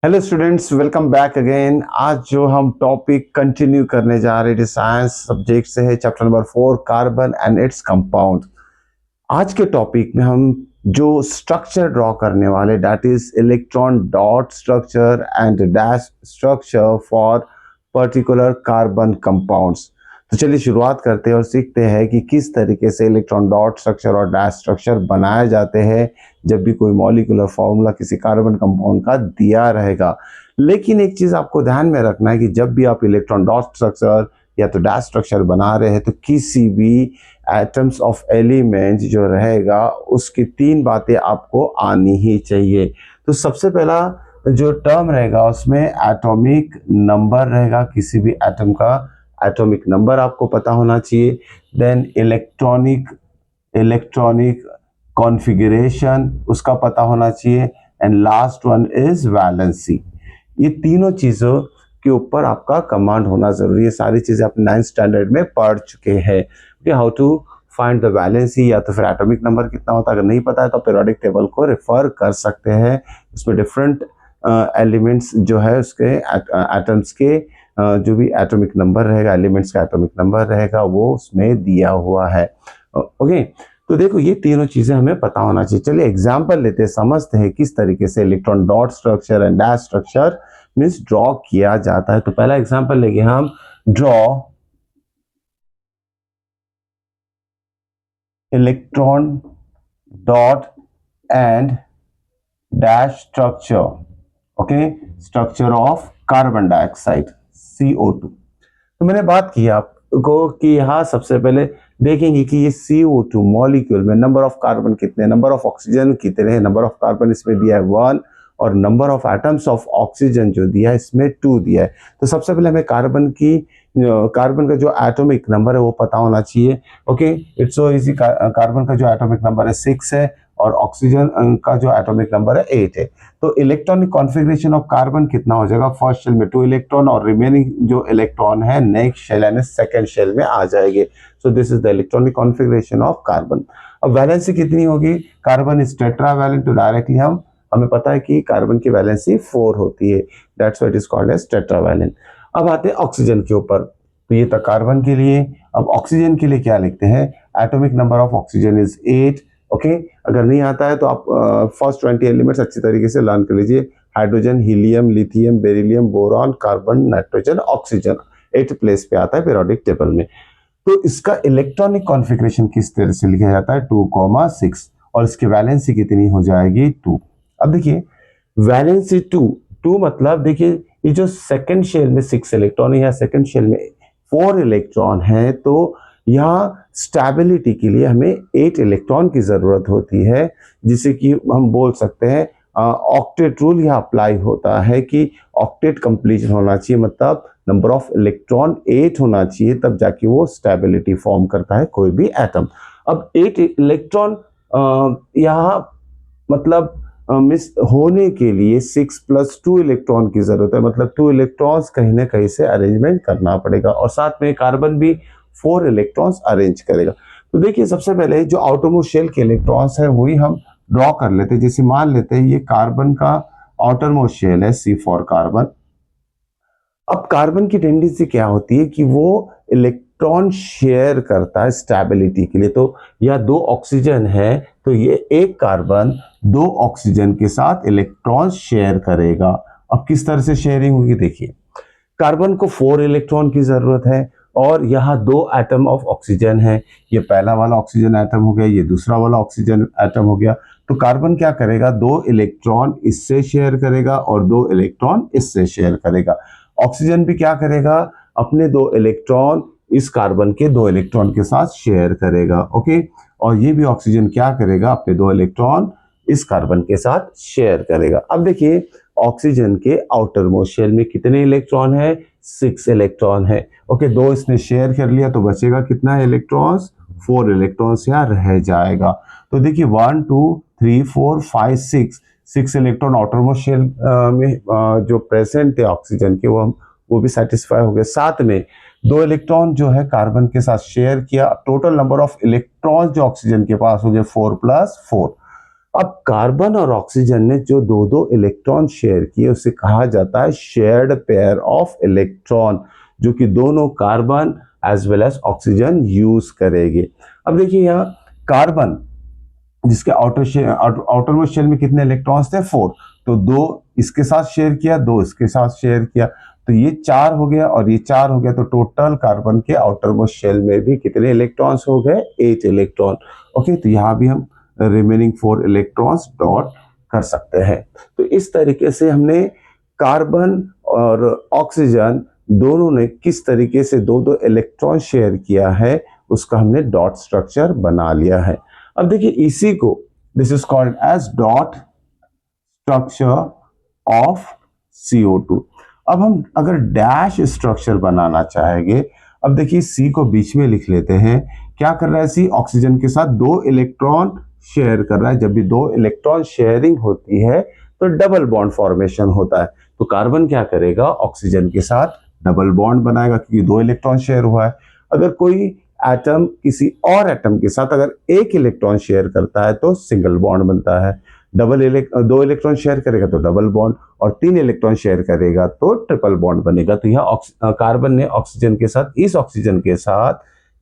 Hello students, welcome back again. आज जो हम टॉपिक कंटिन्यू करने जा रहे हैं साइंस सब्जेक्ट से है, chapter number 4 carbon and its compound. आज के टॉपिक में हम जो स्ट्रक्चर ड्रॉ करने वाले, that is electron dot structure and dash structure for particular carbon compounds. तो चलिए शुरुआत करते हैं और सीखते हैं कि किस तरीके से इलेक्ट्रॉन डॉट स्ट्रक्चर और डैश स्ट्रक्चर बनाए जाते हैं जब भी कोई मॉलिक्यूलर फॉर्मूला किसी कार्बन कंपाउंड का दिया रहेगा। लेकिन एक चीज आपको ध्यान में रखना है कि जब भी आप इलेक्ट्रॉन डॉट स्ट्रक्चर या तो डैश स्ट्रक्चर बना रहे हैं तो किसी भी एटम्स ऑफ एलिमेंट जो रहेगा उसकी तीन बातें आपको आनी ही चाहिए। तो सबसे पहला जो टर्म रहेगा उसमें एटॉमिक नंबर रहेगा, किसी भी एटम का एटॉमिक नंबर आपको पता होना चाहिए। देन इलेक्ट्रॉनिक इलेक्ट्रॉनिक कॉन्फ़िगरेशन उसका पता होना चाहिए। And last one is valency. ये तीनों चीज़ों के ऊपर आपका कमांड होना जरूरी है। सारी चीज़ें आप 9th स्टैंडर्ड में पढ़ चुके हैं कि how to find the valency या तो फिर एटॉमिक नंबर कितना होता है। अगर नहीं पता है तो पीरियोडिक टेबल को रेफर कर सकते हैं। उसमें डिफरेंट एलिमेंट्स जो है उसके एटम्स के जो भी एटॉमिक नंबर रहेगा, एलिमेंट्स का एटॉमिक नंबर रहेगा वो उसमें दिया हुआ है। ओके, तो देखो ये तीनों चीजें हमें पता होना चाहिए। चलिए एग्जांपल लेते हैं, समझते हैं किस तरीके से electron dot structure and dash structure means draw किया जाता है। तो पहला एग्जांपल लेंगे हम, draw electron dot and dash structure, okay, structure of carbon dioxide CO2। तो मैंने बात की आपको कि यहाँ सबसे पहले देखेंगे कि ये CO2 मॉलिक्यूल में नंबर ऑफ कार्बन कितने, नंबर ऑफ ऑक्सीजन कितने हैं। नंबर ऑफ कार्बन इसमें दिया है 1 और number of atoms of oxygen जो दिया है इसमें 2 दिया है। तो सबसे पहले हमें कार्बन का जो एटॉमिक नंबर है वो पता होना चाहिए। Okay, it's so easy. Carbon का जो एटॉमिक नंबर है 6 है और ऑक्सीजन का जो एटॉमिक नंबर है 8 है। तो इलेक्ट्रॉनिक कॉन्फ़िगरेशन ऑफ कार्बन कितना हो जाएगा, फर्स्ट शेल में 2 इलेक्ट्रॉन और रिमेनिंग जो इलेक्ट्रॉन है नेक्स्ट शेल यानी सेकंड शेल में आ जाएंगे। So this is the electronic configuration of carbon. अब वैलेंसी कितनी होगी, कार्बन इज टेट्रावैलेंट, तो डायरेक्टली हमें पता है कि कार्बन की वैलेंसी 4 होती है, that's why it is called as tetravalent. अब आते हैं ऑक्सीजन के ऊपर। तो ये था कार्बन के लिए। अब ऑक्सीजन के लिए क्या लिखते हैं, atomic number of oxygen is 8। Okay, अगर नहीं आता है तो आप फर्स्ट 20 एलिमेंट्स अच्छी तरीके से लर्न कर लीजिए। Hydrogen, helium, lithium, beryllium, boron, carbon, nitrogen, oxygen 8th place पे आता है पीरियोडिक टेबल में। तो इसका इलेक्ट्रॉनिक कॉन्फ़िगरेशन किस तरह से लिखा जाता है, 2,6 और इसकी वैलेंसी कितनी हो जाएगी 2। अब देखिए वैलेंसी 2 मतलब देखिए ये जो सेकंड शेल में 6 इलेक्ट्रॉन है या सेकंड शेल में 4 इलेक्ट्रॉन है, तो यहाँ स्टेबिलिटी के लिए हमें 8 इलेक्ट्रॉन की जरूरत होती है, जिसे कि हम बोल सकते हैं ऑक्टेट रूल यहाँ अप्लाई होता है कि ऑक्टेट कंप्लीशन होना चाहिए, मतलब नंबर ऑफ इलेक्ट्रॉन 8 होना चाहिए, तब जाके वो स्टेबिलिटी फॉर्म करता है कोई भी एटम। अब 8 इलेक्ट्रॉन यहाँ मतलब मिस होने के लिए 6+2 इलेक्ट्रॉन की जरूरत है, मतलब 2 इलेक्ट्रॉन्स कहीं ना कहीं से अरेंजमेंट करना पड़ेगा और साथ में कार्बन भी 4 इलेक्ट्रॉन्स अरेंज करेगा। तो देखिए सबसे पहले जो आउटरमोस्ट शेल के इलेक्ट्रॉन्स है वही हम ड्रॉ कर लेते हैं। जैसे मान लेते हैं ये कार्बन का आउटरमोस्ट शेल है C4 कार्बन। अब कार्बन की टेंडेंसी क्या होती है कि वो इलेक्ट्रॉन शेयर करता है स्टेबिलिटी के लिए। तो या 2 ऑक्सीजन है तो ये एक कार्बन 2 ऑक्सीजन के साथ इलेक्ट्रॉन शेयर करेगा। अब किस तरह से शेयरिंग होगी, देखिए कार्बन को 4 इलेक्ट्रॉन की जरूरत है और यहाँ 2 एटम ऑफ ऑक्सीजन है। ये पहला वाला ऑक्सीजन एटम हो गया, ये दूसरा वाला ऑक्सीजन एटम हो गया। तो कार्बन क्या करेगा, 2 इलेक्ट्रॉन इससे शेयर करेगा और 2 इलेक्ट्रॉन इससे शेयर करेगा। ऑक्सीजन भी क्या करेगा, अपने 2 इलेक्ट्रॉन इस कार्बन के 2 इलेक्ट्रॉन के साथ शेयर करेगा। ओके, और ये भी ऑक्सीजन क्या करेगा, अपने 2 इलेक्ट्रॉन इस कार्बन के साथ शेयर करेगा। अब देखिए ऑक्सीजन के आउटर मोस्ट शेल में कितने इलेक्ट्रॉन है, 6 इलेक्ट्रॉन है। ओके, 2 इसने शेयर कर लिया तो बचेगा कितना इलेक्ट्रॉन्स, 4 इलेक्ट्रॉन्स यहाँ रह जाएगा। तो देखिए 1 2 3 4 5 6 इलेक्ट्रॉन आउटर मोस्ट शेल में जो प्रेजेंट थे ऑक्सीजन के वो भी सेटिस्फाई हो गए। साथ में 2 इलेक्ट्रॉन जो है कार्बन के साथ शेयर किया, टोटल नंबर ऑफ इलेक्ट्रॉन जो ऑक्सीजन के पास हो गए 4+4। अब कार्बन और ऑक्सीजन ने जो दो दो इलेक्ट्रॉन शेयर किए उसे कहा जाता है शेयर्ड पेयर ऑफ इलेक्ट्रॉन, जो कि दोनों carbon as well as oxygen use करेंगे। अब देखिए यहाँ कार्बन जिसके आउटरमोस्ट शेल में कितने इलेक्ट्रॉन्स थे 4, तो 2 इसके साथ शेयर किया, 2 इसके साथ शेयर किया, तो ये 4 हो गया और ये 4 हो गया, तो टोटल कार्बन के आउटरमोस्ट शेल में भी कितने इलेक्ट्रॉन्स हो गए 8 इलेक्ट्रॉन। ओके, तो यहाँ भी हम रिमेनिंग 4 इलेक्ट्रॉन्स डॉट कर सकते हैं। तो इस तरीके से हमने कार्बन और ऑक्सीजन दोनों ने किस तरीके से दो दो इलेक्ट्रॉन शेयर किया है उसका हमने डॉट स्ट्रक्चर बना लिया है। अब देखिए इसी को this is called as dot structure of CO2। अब हम अगर डैश स्ट्रक्चर बनाना चाहेंगे, अब देखिए C को बीच में लिख लेते हैं। क्या कर रहा है C? ऑक्सीजन के साथ 2 इलेक्ट्रॉन शेयर कर रहा है। जब भी 2 इलेक्ट्रॉन शेयरिंग होती है तो डबल बॉन्ड फॉर्मेशन होता है। तो कार्बन क्या करेगा? ऑक्सीजन के साथ डबल बॉन्ड बनाएगा क्योंकि 2 इलेक्ट्रॉन शेयर हुआ है। अगर कोई एटम किसी और एटम के साथ अगर 1 इलेक्ट्रॉन शेयर करता है तो सिंगल बॉन्ड बनता है। 2 इलेक्ट्रॉन शेयर करेगा तो डबल बॉन्ड, और 3 इलेक्ट्रॉन शेयर करेगा तो ट्रिपल बॉन्ड बनेगा। तो यहाँ कार्बन ने ऑक्सीजन के साथ, इस ऑक्सीजन के साथ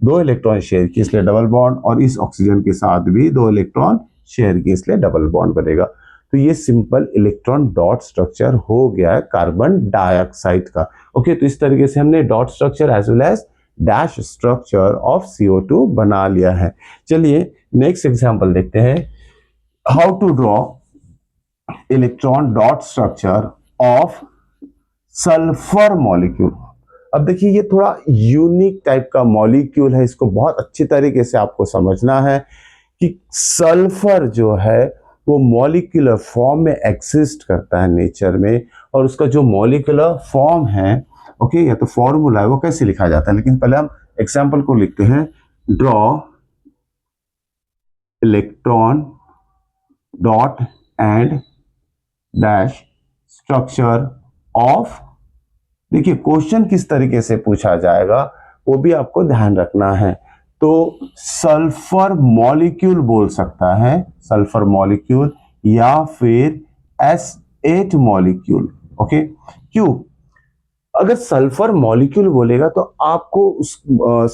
2 इलेक्ट्रॉन शेयर किए इसलिए डबल बॉन्ड, और इस ऑक्सीजन के साथ भी 2 इलेक्ट्रॉन शेयर किए इसलिए डबल बॉन्ड बनेगा। तो ये सिंपल इलेक्ट्रॉन डॉट स्ट्रक्चर हो गया है कार्बन डाइऑक्साइड का। ओके, तो इस तरीके से हमने dot structure as well as dash structure of CO2 बना लिया है। चलिए नेक्स्ट एग्जांपल देखते हैं, how to draw electron dot structure of sulphur molecule. अब देखिए ये थोड़ा यूनिक टाइप का मॉलिक्यूल है, इसको बहुत अच्छी तरीके से आपको समझना है कि सल्फर जो है वो मॉलिक्यूलर फॉर्म में एग्जिस्ट करता है नेचर में, और उसका जो मॉलिक्यूलर फॉर्म है, ओके, या तो फॉर्मूला है वो कैसे लिखा जाता है। लेकिन पहले हम एग्जांपल को लिखते हैं, draw electron dot and dash structure of. देखिए क्वेश्चन किस तरीके से पूछा जाएगा वो भी आपको ध्यान रखना है। तो सल्फर मॉलिक्यूल बोल सकता है, सल्फर मॉलिक्यूल, या फिर S8 मॉलिक्यूल। ओके, क्यों? अगर सल्फर मॉलिक्यूल बोलेगा तो आपको उस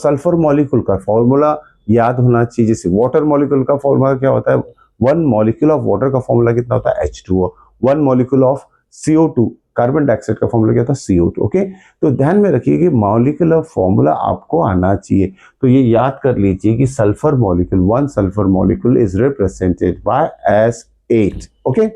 सल्फर मॉलिक्यूल का फॉर्मूला याद होना चाहिए। जैसे वाटर मॉलिक्यूल का फॉर्मूला क्या होता है? 1 मॉलिक्यूल ऑफ वाटर का फॉर्मूला कितना होता है? H2O। 1 molecule of CO2 carbon dioxide का फॉर्मूला क्या था? CO2। ओके, तो ध्यान में रखिए कि मॉलिक्यूलर फॉर्मूला आपको आना चाहिए। तो ये याद कर लीजिए कि sulphur molecule, 1 sulphur molecule is represented by S8। Okay,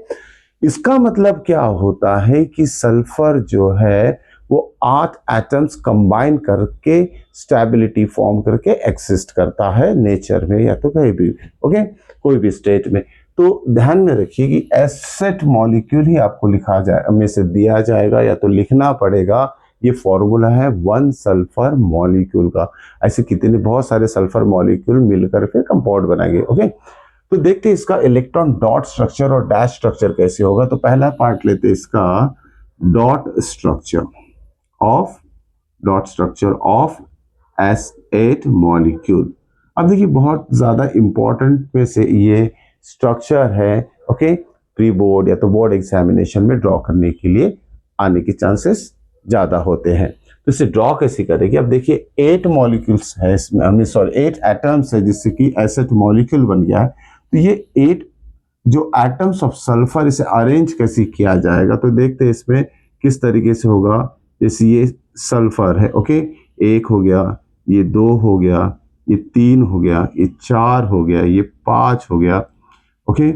इसका मतलब क्या होता है कि सल्फर जो है वो 8 एटम्स कंबाइन करके स्टेबिलिटी फॉर्म करके एक्सिस्ट करता है नेचर में या तो कहीं भी, ओके, कोई भी स्टेट में। तो ध्यान में रखिए कि एसेट मॉलिक्यूल ही आपको लिखा जाए में से दिया जाएगा या तो लिखना पड़ेगा। ये फॉर्मूला है 1 सल्फर मॉलिक्यूल का। ऐसे कितने बहुत सारे सल्फर मॉलिक्यूल मिलकर फिर कंपाउंड बनाएंगे। ओके, तो देखते हैं इसका इलेक्ट्रॉन डॉट स्ट्रक्चर और डैश स्ट्रक्चर कैसे होगा। तो पहला पार्ट लेते हैं इसका dot structure of S8 molecule. अब देखिए बहुत ज्यादा इंपॉर्टेंट में से ये स्ट्रक्चर है। ओके, प्री बोर्ड या तो बोर्ड एग्जामिनेशन में ड्रॉ करने के लिए आने के चांसेस ज्यादा होते हैं। तो इसे ड्रॉ कैसे करेंगे? अब देखिए 8 मॉलिक्यूल्स है इसमें, 8 एटम्स है जिससे कि S8 मॉलिक्यूल बन गया है। तो ये 8 जो एटम्स ऑफ सल्फर, इसे अरेंज कैसे किया जाएगा तो देखते हैं इसमें किस तरीके से होगा। जैसे ये सल्फर है, ओके, 1 हो गया, ये 2 हो गया, ये 3 हो गया, ये 4 हो गया, ये 5 हो गया। ओके,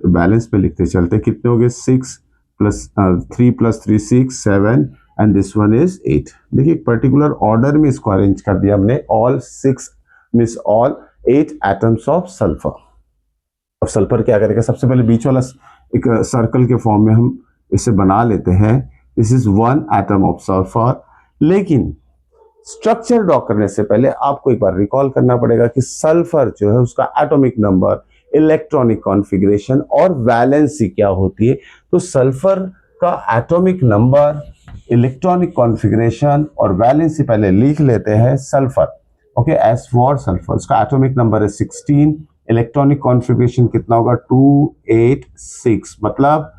बैलेंस में लिखते चलते कितने हो गए? 6 + 3 + 3 6 7 एंड दिस वन इज 8। देखिए एक पर्टिकुलर ऑर्डर में इसको अरेंज कर दिया हमने, ऑल 8 एटम्स ऑफ सल्फर। अब सल्फर क्या करेगा? सबसे पहले बीच वाला एक सर्कल के फॉर्म में हम इसे बना लेते हैं। This is 1 atom of sulphur. लेकिन स्ट्रक्चर ड्रॉ करने से पहले आपको एक बार रिकॉल करना पड़ेगा कि सल्फर जो है उसका एटॉमिक नंबर, इलेक्ट्रॉनिक कॉन्फ़िगरेशन और वैलेंसी क्या होती है। तो सल्फर का एटॉमिक नंबर, इलेक्ट्रॉनिक कॉन्फ़िगरेशन और वैलेंसी पहले लिख लेते हैं। Sulphur, okay, S for sulphur, उसका एटॉमिक नंबर है 16, इलेक्ट्रॉनिक कॉन्फ़िगरेशन कितना होगा 286, मतलब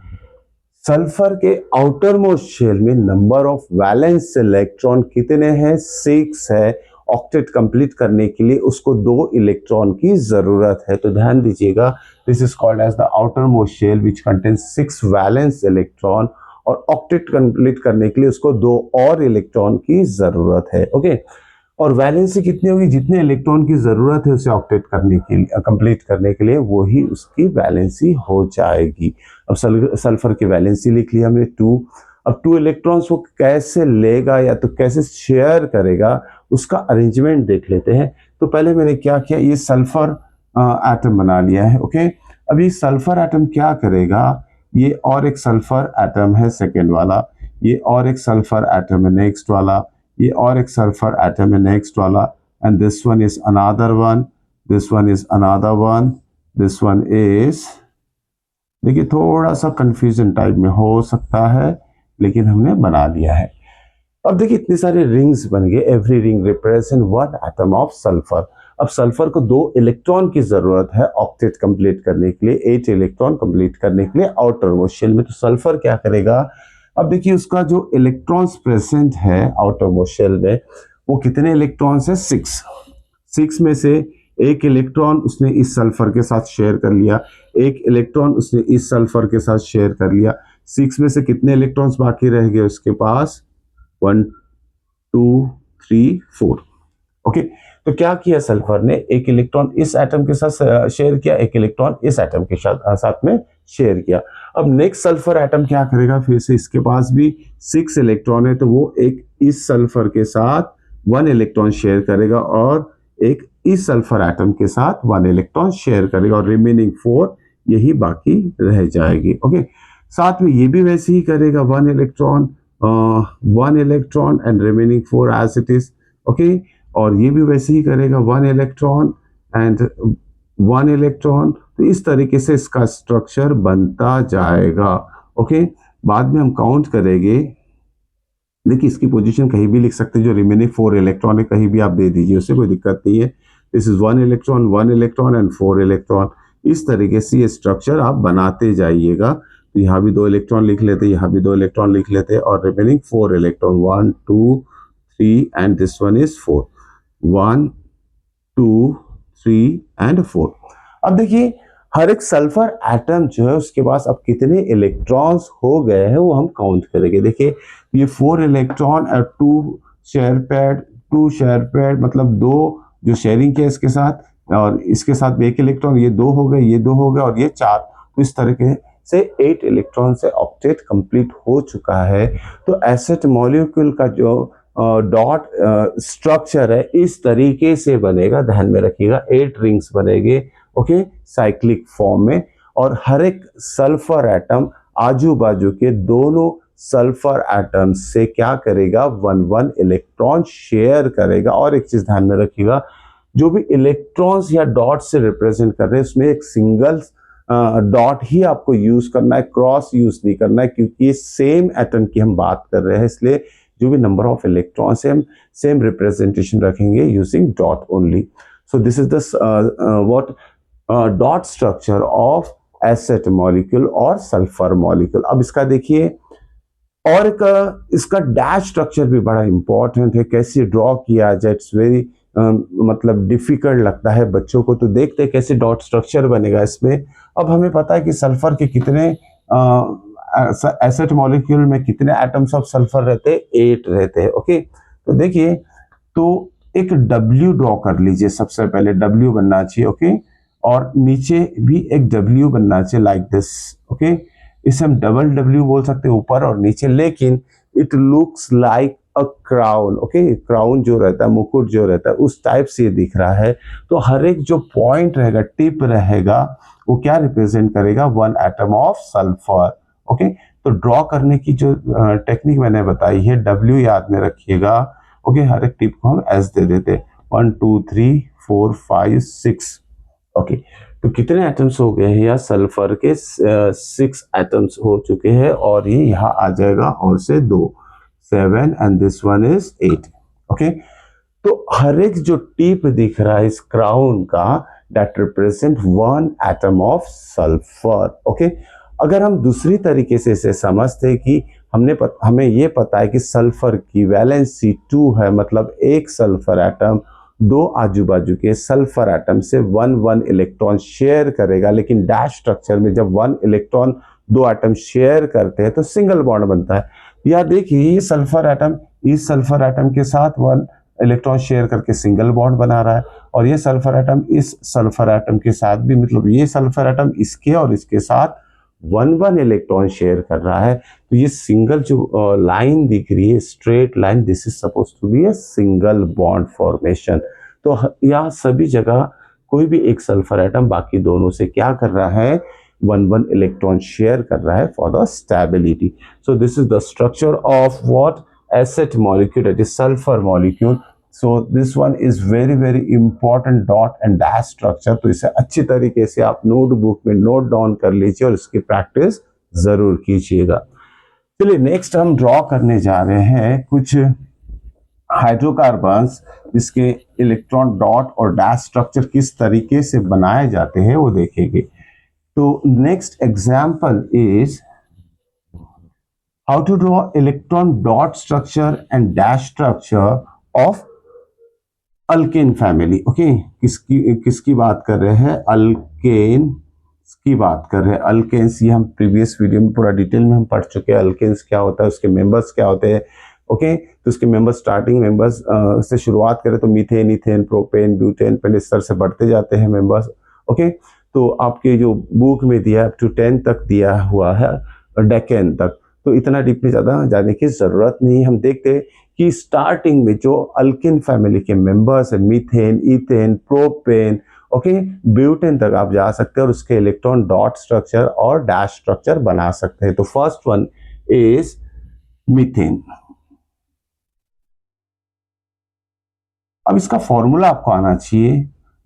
सल्फर के आउटर मोस्ट शेल में नंबर ऑफ वैलेंस इलेक्ट्रॉन कितने हैं 6 है। ऑक्टेट कंप्लीट करने के लिए उसको 2 इलेक्ट्रॉन की जरूरत है। तो ध्यान दीजिएगा, this is called as the outermost shell which contains 6 valence electron, और ऑक्टेट कंप्लीट करने के लिए उसको 2 और इलेक्ट्रॉन की जरूरत है। ओके, और वैलेंसी कितनी होगी, जितने इलेक्ट्रॉन की जरूरत है उसे ऑक्टेट करने के लिए, कंप्लीट करने के लिए, वही उसकी वैलेंसी हो जाएगी। अब सल्फर की वैलेंसी लिख लिया हमने 2। अब 2 इलेक्ट्रॉन्स वो कैसे लेगा या तो कैसे शेयर करेगा, उसका अरेंजमेंट देख लेते हैं। तो पहले मैंने क्या किया, ये सल्फर एटम बना लिया है। ओके, अब ये सल्फर एटम क्या करेगा, ये और एक सल्फर एटम है सेकेंड वाला, ये और एक सल्फर एटम है नेक्स्ट वाला, ये और एक सल्फर एटम है नेक्स्ट वाला, and this one is another one, this one is another one, this one is, देखिए थोड़ा सा कंफ्यूजन टाइप में हो सकता है, लेकिन हमने बना लिया है। अब देखिए इतने सारे रिंग्स बन गए, every ring represent 1 atom of sulphur. अब सल्फर को 2 इलेक्ट्रॉन की जरूरत है ऑक्टेट कंप्लीट करने के लिए, 8 इलेक्ट्रॉन कंप्लीट करने के लिए आउटर मोस्ट शेल में। तो सल्फर क्या करेगा, अब देखिए उसका जो इलेक्ट्रॉन्स प्रेजेंट है आउटर मोस्ट शेल में, वो कितने इलेक्ट्रॉन्स है 6 में से एक इलेक्ट्रॉन उसने इस सल्फर के साथ शेयर कर लिया, एक इलेक्ट्रॉन उसने इस सल्फर के साथ शेयर कर लिया। 6 में से कितने इलेक्ट्रॉन्स बाकी रह गए उसके पास, 1 2 3 4। ओके, तो क्या किया सल्फर ने, एक इलेक्ट्रॉन इस एटम के साथ शेयर किया, एक इलेक्ट्रॉन इस एटम के साथ में शेयर किया। अब नेक्स्ट सल्फर एटम क्या करेगा, फिर से इसके पास भी 6 इलेक्ट्रॉन है, तो वो एक इस सल्फर के साथ 1 इलेक्ट्रॉन शेयर करेगा और एक इस सल्फर एटम के साथ 1 इलेक्ट्रॉन शेयर करेगा, और रिमेनिंग 4 यही बाकी रह जाएगी। ओके, साथ में ये भी वैसे ही करेगा, 1 electron and remaining 4 as it is. Okay, और ये भी वैसे ही करेगा, 1 इलेक्ट्रॉन एंड 1 इलेक्ट्रॉन। तो इस तरीके से इसका स्ट्रक्चर बनता जाएगा। ओके, बाद में हम काउंट करेंगे। देखिए इसकी पोजीशन कहीं भी लिख सकते हैं, जो रिमेनिंग 4 इलेक्ट्रॉन है कहीं भी आप दे दीजिए, उससे कोई दिक्कत नहीं है। This is 1 electron and 4 electron. इस तरीके से ये स्ट्रक्चर आप बनाते जाइएगा। तो यहाँ भी 2 इलेक्ट्रॉन लिख लेते, यहाँ भी 2 इलेक्ट्रॉन लिख लेते, और remaining 4 electron 1 2 3 and this one is 4, 1 2 3 and 4। अब देखिए हर एक सल्फर एटम जो है उसके पास अब कितने इलेक्ट्रॉन्स हो गए हैं वो हम काउंट करेंगे। देखिए ये 4 इलेक्ट्रॉन और 2 शेयर पैड, मतलब 2 जो शेयरिंग किया इसके साथ, और इसके साथ भी 1 इलेक्ट्रॉन, ये 2 हो गए, ये 2 हो गए, और ये 4। तो इस तरीके से 8 इलेक्ट्रॉन से ऑक्टेट कंप्लीट हो चुका है। तो एसिड मॉलिक्यूल का जो डॉट स्ट्रक्चर है इस तरीके से बनेगा, ध्यान में रखिएगा, 8 रिंग्स बनेंगे। ओके, साइक्लिक फॉर्म में, और हर एक सल्फर एटम आजू बाजू के दोनों सल्फर एटम से क्या करेगा, 1 इलेक्ट्रॉन शेयर करेगा। और एक चीज ध्यान में रखिएगा, जो भी इलेक्ट्रॉन्स या डॉट से रिप्रेजेंट कर रहे हैं उसमें एक सिंगल डॉट ही आपको यूज करना है, क्रॉस यूज नहीं करना है, क्योंकि ये सेम एटम की हम बात कर रहे हैं, इसलिए जो भी नंबर ऑफ इलेक्ट्रॉन्स है हम सेम रिप्रेजेंटेशन रखेंगे using dot only. So this is the what dot structure of acid molecule और सल्फर मॉलिक्यूल। अब इसका देखिए, और इसका डैश स्ट्रक्चर भी बड़ा इंपॉर्टेंट है, कैसे ड्रॉ किया जाए, इट्स वेरी मतलब डिफिकल्ट लगता है बच्चों को। तो देखते हैं कैसे डॉट स्ट्रक्चर बनेगा इसमें। अब हमें पता है कि सल्फर के कितने एसिड मॉलिक्यूल में कितने एटम्स ऑफ सल्फर रहते हैं, 8 रहते हैं। ओके, तो देखिए, तो एक W ड्रॉ कर लीजिए, सबसे पहले W बनना चाहिए। ओके, और नीचे भी एक W बनना चाहिए लाइक दिस। ओके, इसे हम डबल W बोल सकते हैं, ऊपर और नीचे, लेकिन it looks like a crown. Okay, crown जो रहता है, मुकुट जो रहता है, उस टाइप से ये दिख रहा है। तो हर एक जो पॉइंट रहेगा, टिप रहेगा, वो क्या रिप्रेजेंट करेगा, 1 एटम ऑफ सल्फर। ओके, तो ड्रॉ करने की जो टेक्निक मैंने बताई है, W याद में रखिएगा। ओके, हर एक टिप को हम S दे देते, 1 2 3 4 5 6। ओके, तो कितने एटम्स हो गए हैं, या सल्फर के 6 एटम्स हो चुके हैं, और ये यहाँ आ जाएगा और से 2, 7 and this one is 8। Okay, तो हर एक जो टिप दिख रहा है इस क्राउन का, that represent one atom of sulfur. Okay, अगर हम दूसरी तरीके से इसे समझते कि हमें ये पता है कि सल्फर की वैलेंसी 2 है, मतलब एक सल्फर एटम दो आजू बाजू के सल्फर एटम से 1 इलेक्ट्रॉन शेयर करेगा, लेकिन डैश स्ट्रक्चर में जब 1 इलेक्ट्रॉन दो एटम शेयर करते हैं तो सिंगल बॉन्ड बनता है। या देखिए ये सल्फर एटम इस सल्फर एटम के साथ 1 इलेक्ट्रॉन शेयर करके सिंगल बॉन्ड बना रहा है, और ये सल्फर एटम इस सल्फर एटम के साथ भी, मतलब ये सल्फर एटम इसके और इसके साथ 1 इलेक्ट्रॉन शेयर कर रहा है। तो ये सिंगल जो लाइन दिख रही है, straight line, this is suppose to be a single bond formation. तो यहाँ सभी जगह कोई भी एक सल्फर एटम बाकी दोनों से क्या कर रहा है, 1 इलेक्ट्रॉन शेयर कर रहा है for the stability. So this is the structure of what acid molecule, it is sulphur molecule. So this one is very very important dot and dash structure. तो इसे अच्छी तरीके से आप नोटबुक में नोट डाउन कर लीजिए और इसकी प्रैक्टिस जरूर कीजिएगा। चलिए नेक्स्ट हम ड्रॉ करने जा रहे हैं कुछ हाइड्रोकार्बन्स जिसके इलेक्ट्रॉन डॉट और डैश स्ट्रक्चर किस तरीके से बनाए जाते हैं वो देखेंगे। तो next example is how to draw electron dot structure and dash structure of alkane family. Okay, किसकी बात कर रहे हैं, अल्केन की बात कर रहे हैं। अल्केन्स ये हम प्रीवियस वीडियो में पूरा डिटेल में हम पढ़ चुके हैं, अल्केन्स क्या होता है, उसके मेंबर्स क्या होते हैं। ओके, तो उसके मेंबर्स, स्टार्टिंग मेंबर्स से शुरुआत करें तो मीथेन, इथेन, प्रोपेन, ब्यूटेन, पहले इस तरह से बढ़ते जाते हैं मेंबर्स। ओके, तो आपके जो बुक में दिया अप टू 10 तक दिया हुआ है, डेकेन तक, तो इतना डीप में ज़्यादा जाने की ज़रूरत नहीं। हम देखते हैं कि स्टार्टिंग में जो अल्केन फैमिली के मेंबर्स है, methane, ethane, propane, okay, butane तक आप जा सकते हैं और उसके इलेक्ट्रॉन डॉट स्ट्रक्चर और डैश स्ट्रक्चर बना सकते हैं। तो फर्स्ट वन इज मीथेन। अब इसका फॉर्मूला आपको आना चाहिए,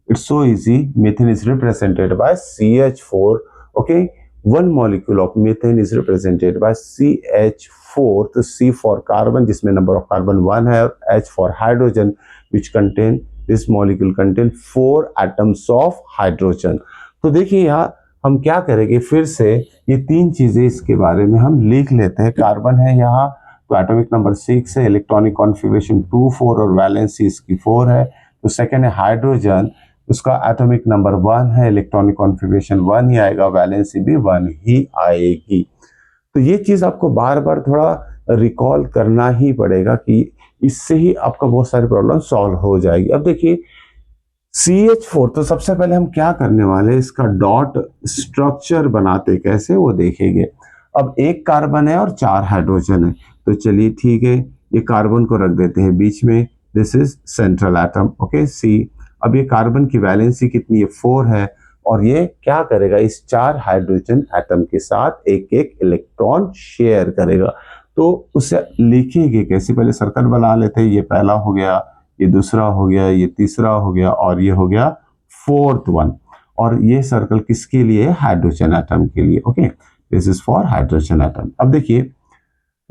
it's so easy. Methane is represented by CH4। Okay, one molecule of methane is represented by CH4। तो C फॉर कार्बन जिसमें नंबर ऑफ कार्बन 1 है, और H for hydrogen which contain, this molecule contain 4 atoms of hydrogen. तो देखिए यहाँ हम क्या करेंगे, फिर से ये तीन चीजें इसके बारे में हम लिख लेते हैं। कार्बन है यहाँ, तो एटॉमिक नंबर 6 है, इलेक्ट्रॉनिक कॉन्फ़िगरेशन 2 4 और वैलेंसी इसकी 4 है। तो सेकेंड है हाइड्रोजन, उसका एटॉमिक नंबर 1 है, इलेक्ट्रॉनिक कॉन्फ़िगरेशन 1 ही आएगा, वैलेंसी भी 1 ही आएगी। तो ये चीज आपको बार बार थोड़ा रिकॉल करना ही पड़ेगा कि इससे ही आपका बहुत सारी प्रॉब्लम सॉल्व हो जाएगी। अब देखिए CH4, तो सबसे पहले हम क्या करने वाले हैं, इसका डॉट स्ट्रक्चर बनाते कैसे वो देखेंगे। अब एक कार्बन है और 4 हाइड्रोजन है, तो चलिए ठीक है, ये कार्बन को रख देते हैं बीच में, this is central atom. Okay, C। अब ये कार्बन की वैलेंसी कितनी है, 4 है, और ये क्या करेगा, इस 4 हाइड्रोजन एटम के साथ एक एक इलेक्ट्रॉन शेयर करेगा। तो उसे लिखेंगे कैसे, पहले सर्कल बना लेते हैं, ये पहला हो गया, ये दूसरा हो गया, ये तीसरा हो गया, और ये हो गया फोर्थ वन। और ये सर्कल किसके लिए, हाइड्रोजन एटम के लिए। Okay, this is for hydrogen atom. अब देखिए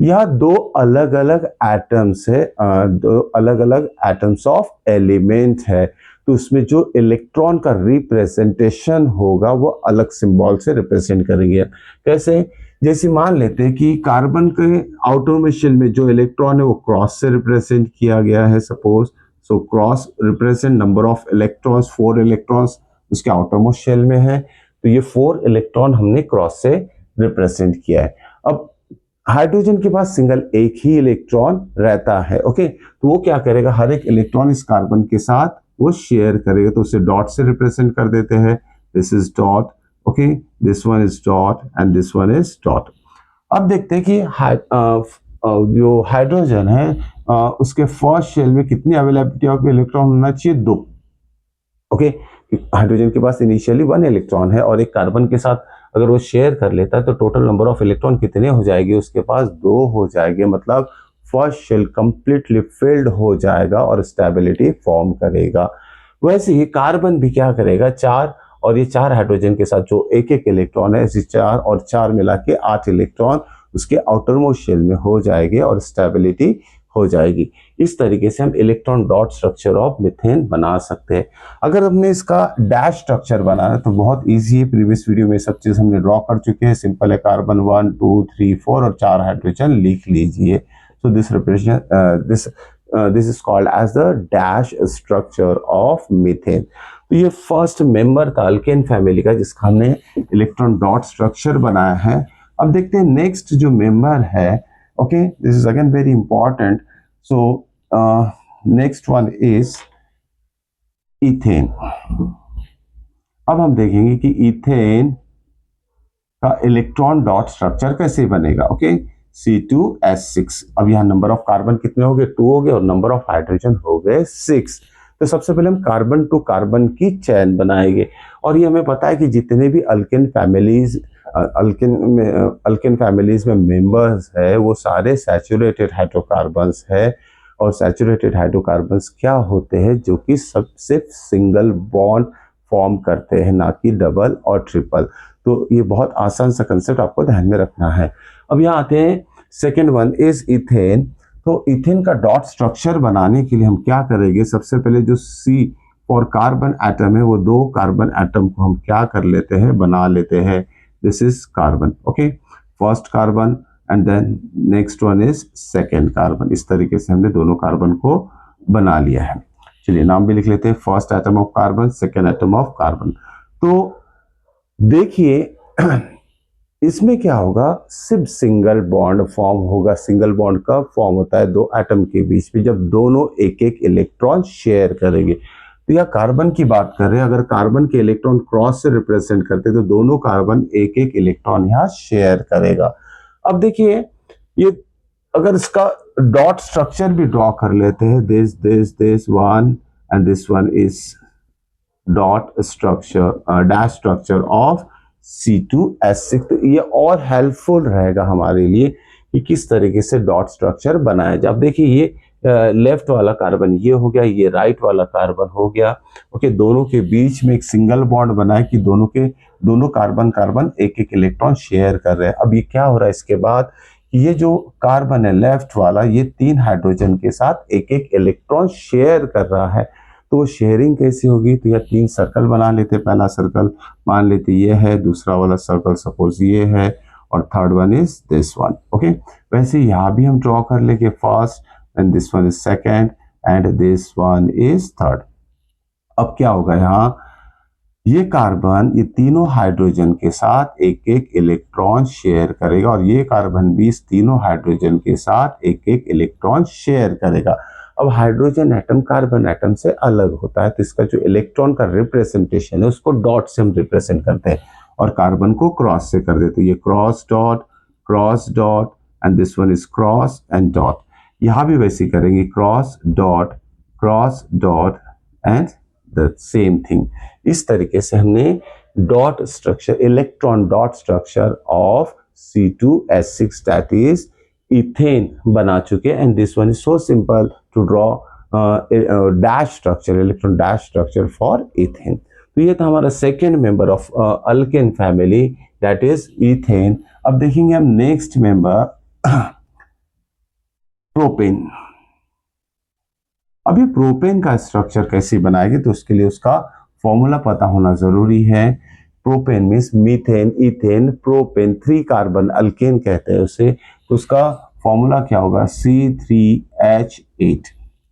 यह दो अलग अलग एटम्स है, दो अलग अलग एटम्स ऑफ एलिमेंट है, तो उसमें जो इलेक्ट्रॉन का रिप्रेजेंटेशन होगा वो अलग सिंबल से रिप्रेजेंट करेंगे। कैसे, जैसे मान लेते हैं कि कार्बन के आउटर शेल में जो इलेक्ट्रॉन है वो क्रॉस से रिप्रेजेंट किया गया है, suppose. So cross represent number of electrons, 4 electrons उसके आउटर मोस्ट शेल में है, तो ये 4 इलेक्ट्रॉन हमने क्रॉस से रिप्रेजेंट किया है। अब हाइड्रोजन के पास सिंगल एक ही इलेक्ट्रॉन रहता है। ओके, तो वो क्या करेगा, हर एक इलेक्ट्रॉन इस कार्बन के साथ वो शेयर करेगा, तो उसे डॉट से रिप्रेजेंट कर देते हैं, this is dot. Okay, this one is dot and this one is dot. अब देखते हैं कि जो हाइड्रोजन है उसके फर्स्ट शेल में कितनी अवेलेबिलिटी ऑफ इलेक्ट्रॉन होना चाहिए, 2। ओके, हाइड्रोजन के पास इनिशियली 1 इलेक्ट्रॉन है और एक कार्बन के साथ अगर वो शेयर कर लेता है तो टोटल नंबर ऑफ इलेक्ट्रॉन कितने हो जाएंगे, उसके पास 2 हो जाएंगे, मतलब फर्स्ट शेल कंप्लीटली फिल्ड हो जाएगा और स्टेबिलिटी फॉर्म करेगा। वैसे ही कार्बन भी क्या करेगा, 4 और ये 4 हाइड्रोजन के साथ जो एक एक इलेक्ट्रॉन है, इसी 4 और 4 मिला के 8 इलेक्ट्रॉन उसके आउटर मोस्ट शेल में हो जाएंगे और स्टेबिलिटी हो जाएगी। इस तरीके से हम electron dot structure of methane बना सकते हैं। अगर हमने इसका डैश स्ट्रक्चर बनाना है तो बहुत इजी है, प्रीवियस वीडियो में सब चीज हमने ड्रॉ कर चुके हैं। सिंपल है, कार्बन 1 2 3 4 और 4 हाइड्रोजन लिख लीजिए। So this represent this is called as the dash structure of methane. तो ये फर्स्ट मेंबर था अल्केन फैमिली का जिसका हमने इलेक्ट्रॉन डॉट स्ट्रक्चर बनाया है। अब देखते हैं नेक्स्ट जो मेंबर है। Okay, this is again very important. So next one is ethane. अब हम देखेंगे कि इथेन का इलेक्ट्रॉन डॉट स्ट्रक्चर कैसे बनेगा। Okay, C2H6। अब यहाँ नंबर ऑफ कार्बन कितने हो गए, 2 हो गए, और नंबर ऑफ हाइड्रोजन हो गए 6। तो सबसे पहले हम कार्बन टू कार्बन की चेन बनाएंगे। और ये हमें पता है कि जितने भी अल्केन फैमिलीज में मेंबर्स है वो सारे सैचुरेटेड हाइड्रोकार्बन्स है। और सैचुरेटेड हाइड्रोकार्बन्स क्या होते हैं, जो कि सब सिर्फ सिंगल बॉन्ड फॉर्म करते हैं, ना कि डबल और ट्रिपल। तो ये बहुत आसान सा कंसेप्ट आपको ध्यान में रखना है। अब यहाँ आते हैं, सेकेंड वन इज इथेन। तो इथेन का डॉट स्ट्रक्चर बनाने के लिए हम क्या करेंगे, सबसे पहले जो C फॉर कार्बन एटम है वो 2 कार्बन एटम को हम क्या कर लेते हैं, बना लेते हैं। This is carbon, okay, first carbon and then next one is second carbon. इस तरीके से हमने दोनों कार्बन को बना लिया है। चलिए नाम भी लिख लेते हैं, first atom of carbon, second atom of carbon. तो देखिए इसमें क्या होगा, सिर्फ सिंगल बॉन्ड फॉर्म होगा। सिंगल बॉन्ड का फॉर्म होता है 2 एटम के बीच में जब दोनों एक एक इलेक्ट्रॉन शेयर करेंगे। तो यह कार्बन की बात कर रहे हैं, अगर कार्बन के इलेक्ट्रॉन क्रॉस से रिप्रेजेंट करते तो दोनों कार्बन एक एक इलेक्ट्रॉन यहाँ शेयर करेगा। अब देखिए ये अगर इसका डॉट स्ट्रक्चर भी ड्रॉ कर लेते हैं, this one and this one is dot structure dash structure of C2H6। तो ये और हेल्पफुल रहेगा हमारे लिए कि किस तरीके से डॉट स्ट्रक्चर बनाया जाए। अब देखिए ये लेफ्ट वाला कार्बन ये हो गया, ये राइट वाला कार्बन हो गया। ओके, दोनों के बीच में एक सिंगल बॉन्ड बना है कि दोनों कार्बन एक एक इलेक्ट्रॉन शेयर कर रहे हैं। अब ये क्या हो रहा है इसके बाद, ये जो कार्बन है लेफ्ट वाला ये 3 हाइड्रोजन के साथ एक एक इलेक्ट्रॉन शेयर कर रहा है। तो शेयरिंग कैसी होगी, तो यह 3 सर्कल बना लेते। पहला सर्कल मान लेते ये है, दूसरा वाला सर्कल सपोज ये है, और third one is this one. Okay, वैसे यहाँ भी हम ड्रॉ कर लेंगे, first and this one is second and this one is third. अब क्या होगा, यहाँ ये कार्बन ये तीनों हाइड्रोजन के साथ एक एक इलेक्ट्रॉन शेयर करेगा, और ये कार्बन भी इस तीनों हाइड्रोजन के साथ एक एक इलेक्ट्रॉन शेयर करेगा। अब हाइड्रोजन एटम कार्बन एटम से अलग होता है, तो इसका जो इलेक्ट्रॉन का रिप्रेजेंटेशन है उसको डॉट से हम रिप्रेजेंट करते हैं, और कार्बन को क्रॉस से कर देते हैं। ये cross dot and this one is cross and dot. यहाँ भी वैसे करेंगे, cross dot and the same thing. इस तरीके से हमने dot structure, electron dot structure of C2H6 that is ethane बना चुके। And this one is so simple to draw dash structure, electron dash structure for ethane. तो ये था हमारा second member of alkane family that is ethane. अब देखेंगे हम next member propane. अभी प्रोपेन का स्ट्रक्चर कैसे बनाएंगे, तो उसके लिए उसका फॉर्मूला पता होना जरूरी है। Propane means methane, ethane, propane, 3 carbon alkane कहते हैं उसे। तो उसका फॉर्मूला क्या होगा, C3H8।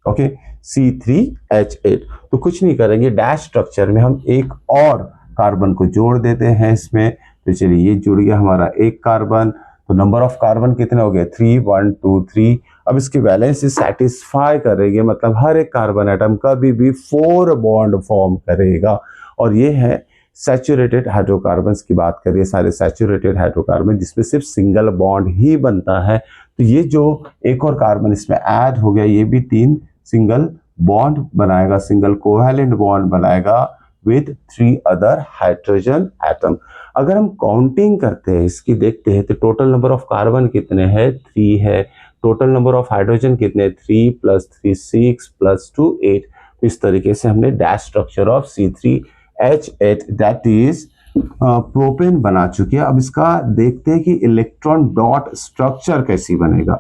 Okay, C3H8। तो कुछ नहीं करेंगे, डैश स्ट्रक्चर में हम एक और कार्बन को जोड़ देते हैं इसमें। तो चलिए ये जुड़ गया हमारा एक कार्बन। तो नंबर ऑफ कार्बन कितने हो गए, 3 1 2 3। अब इसकी वैलेंसी सेटिस्फाई करेंगे, मतलब हर एक कार्बन एटम कभी भी 4 बॉन्ड फॉर्म करेगा। और ये है सैचुरेटेड हाइड्रोकार्बन्स की बात करिए, सारे सैचुरेटेड हाइड्रोकार्बन जिसमें सिर्फ सिंगल बॉन्ड ही बनता है। तो ये जो एक और कार्बन इसमें ऐड हो गया, ये भी 3 सिंगल बॉन्ड बनाएगा, सिंगल कोवैलेंट बॉन्ड बनाएगा विद 3 अदर हाइड्रोजन एटम। अगर हम काउंटिंग करते हैं इसकी, देखते हैं तो टोटल नंबर ऑफ कार्बन कितने हैं, 3 है। टोटल नंबर ऑफ हाइड्रोजन कितने, 3 + 3 6 + 2 8। तो इस तरीके से हमने dash structure of C3H8 that is propane बना चुकी है। अब इसका देखते हैं कि इलेक्ट्रॉन डॉट स्ट्रक्चर कैसी बनेगा।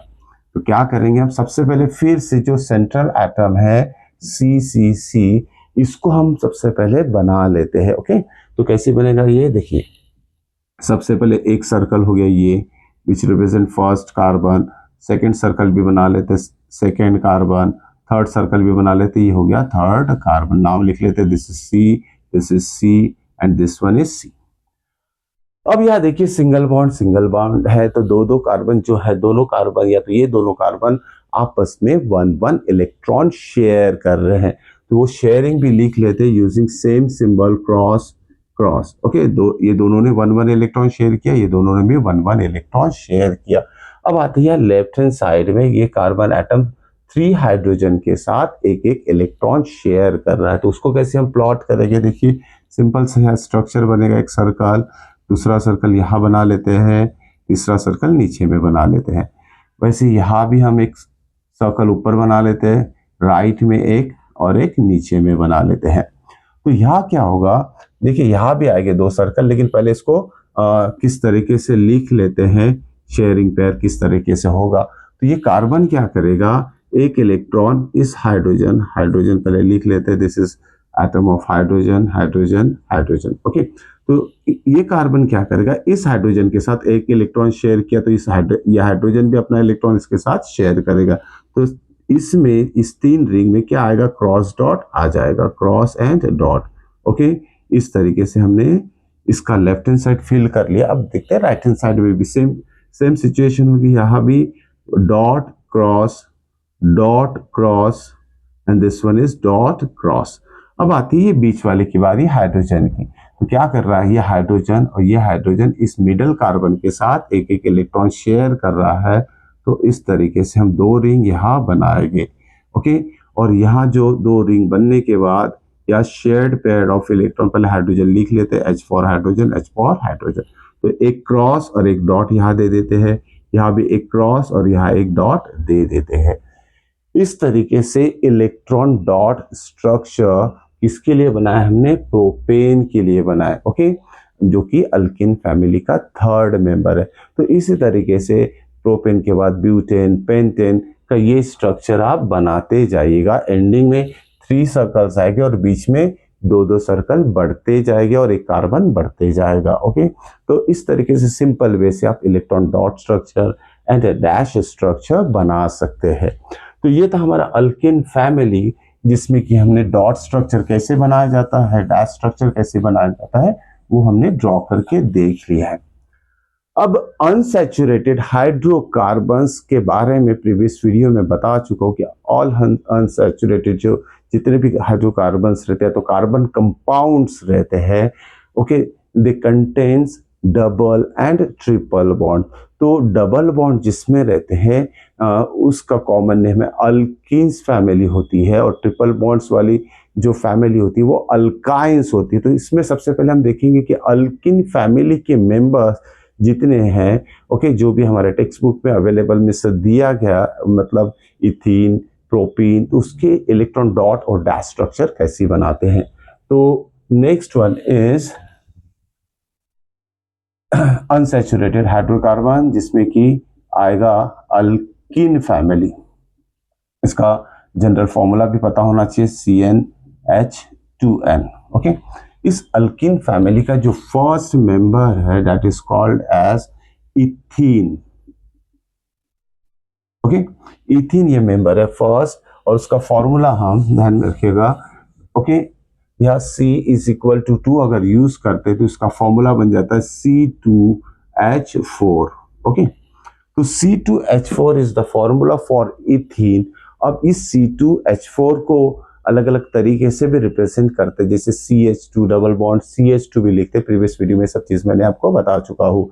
तो क्या करेंगे हम, सबसे पहले फिर से जो सेंट्रल एटम है CCC, इसको हम सबसे पहले बना लेते हैं। ओके, तो कैसे बनेगा ये देखिए, सबसे पहले एक सर्कल हो गया ये, which represent first carbon, second circle भी बना लेते, सेकेंड कार्बन, थर्ड सर्कल भी बना लेते, ये हो गया थर्ड कार्बन। नाम लिख लेते, this is C and this one is C। अब यह देखिए सिंगल बॉन्ड है, तो दो दो कार्बन जो है, दोनों कार्बन या तो ये दोनों कार्बन आपस में 1 1 इलेक्ट्रॉन शेयर कर रहे हैं, तो वो शेयरिंग भी लिख लेते हैं using same symbol cross cross. Okay, ये दोनों ने 1 1 इलेक्ट्रॉन शेयर किया, ये दोनों ने भी 1 1 इलेक्ट्रॉन शेयर किया। अब आते हैं लेफ्ट हैंड साइड में, ये कार्बन एटम 3 हाइड्रोजन के साथ एक एक इलेक्ट्रॉन शेयर कर रहा है, तो उसको कैसे हम प्लॉट करेंगे, देखिए सिंपल सा स्ट्रक्चर बनेगा, एक सर्कल, दूसरा सर्कल यहाँ बना लेते हैं, तीसरा सर्कल नीचे में बना लेते हैं। वैसे यहाँ भी हम एक सर्कल ऊपर बना लेते हैं, राइट में एक और एक नीचे में बना लेते हैं। तो यहाँ क्या होगा, देखिए यहाँ भी आएंगे 2 सर्कल, लेकिन पहले इसको किस तरीके से लिख लेते हैं, शेयरिंग पेयर किस तरीके से होगा। तो ये कार्बन क्या करेगा, एक इलेक्ट्रॉन इस हाइड्रोजन पहले लिख लेते हैं, this is atom of hydrogen hydrogen hydrogen. Okay, तो ये कार्बन क्या करेगा, इस हाइड्रोजन के साथ एक इलेक्ट्रॉन शेयर किया, तो ये हाइड्रोजन भी अपना इलेक्ट्रॉन इसके साथ शेयर करेगा, तो इसमें इस 3 रिंग में क्या आएगा, क्रॉस डॉट आ जाएगा, क्रॉस एंड डॉट। ओके, इस तरीके से हमने इसका लेफ्ट हैंड साइड फिल कर लिया। अब देखते हैं राइट हैंड साइड में भी सेम सिचुएशन होगी, यहाँ भी dot cross and this one is dot cross. अब आती है बीच वाले की बारी, हाइड्रोजन की। तो क्या कर रहा है, ये हाइड्रोजन और ये हाइड्रोजन इस मिडल कार्बन के साथ एक एक इलेक्ट्रॉन शेयर कर रहा है, तो इस तरीके से हम 2 रिंग यहाँ बनाएंगे। ओके, और यहाँ जो 2 रिंग बनने के बाद या शेयर्ड पेयर ऑफ इलेक्ट्रॉन, पहले हाइड्रोजन लिख लेते हैं, H फॉर हाइड्रोजन, तो एक क्रॉस और एक डॉट यहाँ दे देते हैं, यहाँ भी एक क्रॉस और यहाँ एक डॉट दे देते हैं। इस तरीके से इलेक्ट्रॉन डॉट स्ट्रक्चर किसके लिए बनाया हमने, प्रोपेन के लिए बनाया। ओके, जो कि अल्किन फैमिली का 3rd मेंबर है। तो इसी तरीके से प्रोपेन के बाद ब्यूटेन, पेंटेन का ये स्ट्रक्चर आप बनाते जाइएगा। एंडिंग में 3 सर्कल्स आएंगे और बीच में 2 सर्कल बढ़ते जाएंगे और एक कार्बन बढ़ते जाएगा। ओके, तो इस तरीके से सिंपल वे से आप electron dot structure and dash structure बना सकते हैं। तो ये था हमारा अल्किन फैमिली, जिसमें कि हमने डॉट स्ट्रक्चर कैसे बनाया जाता है, डैश स्ट्रक्चर कैसे बनाया जाता है, वो हमने ड्रॉ करके देख लिया है। अब अनसैचुरेटेड हाइड्रोकार्बन्स के बारे में प्रीवियस वीडियो में बता चुका हूँ कि ऑल अनसैचुरेटेड जो जितने भी हाइड्रोकार्बन्स रहते हैं, तो कार्बन कंपाउंड्स रहते हैं। Okay, they contains double and triple bond. तो डबल बॉन्ड जिसमें रहते हैं उसका कॉमन नेम है अल्कीन्स फैमिली होती है, और ट्रिपल बॉन्ड्स वाली जो फैमिली होती है वो अल्काइंस होती है। तो इसमें सबसे पहले हम देखेंगे कि अल्किन फैमिली के मेंबर्स जितने हैं, ओके, जो भी हमारे टेक्स्ट बुक में अवेलेबल में से दिया गया, मतलब इथीन, प्रोपीन, तो उसके इलेक्ट्रॉन डॉट और डैश स्ट्रक्चर कैसे बनाते हैं। तो next one is unsaturated hydrocarbon, जिसमें कि आएगा अल्किन फैमिली। इसका जनरल फॉर्मूला भी पता होना चाहिए, CnH2n। ओके, इस अल्किन फैमिली का जो फर्स्ट मेंबर है that is called as ethene. Okay, ethene ये मेंबर है फर्स्ट, और उसका फॉर्मूला हम ध्यान में रखिएगा। ओके, या C इज इक्वल टू 2 अगर यूज करते तो इसका फॉर्मूला बन जाता है C2H4। ओके, तो C2H4 is the formula for ethene. अब इस C2H4 को अलग अलग तरीके से भी रिप्रेजेंट करते हैं, जैसे CH2 डबल बॉन्ड, CH2 भी लिखते हैं। प्रीवियस वीडियो में सब चीज मैंने आपको बता चुका हूँ।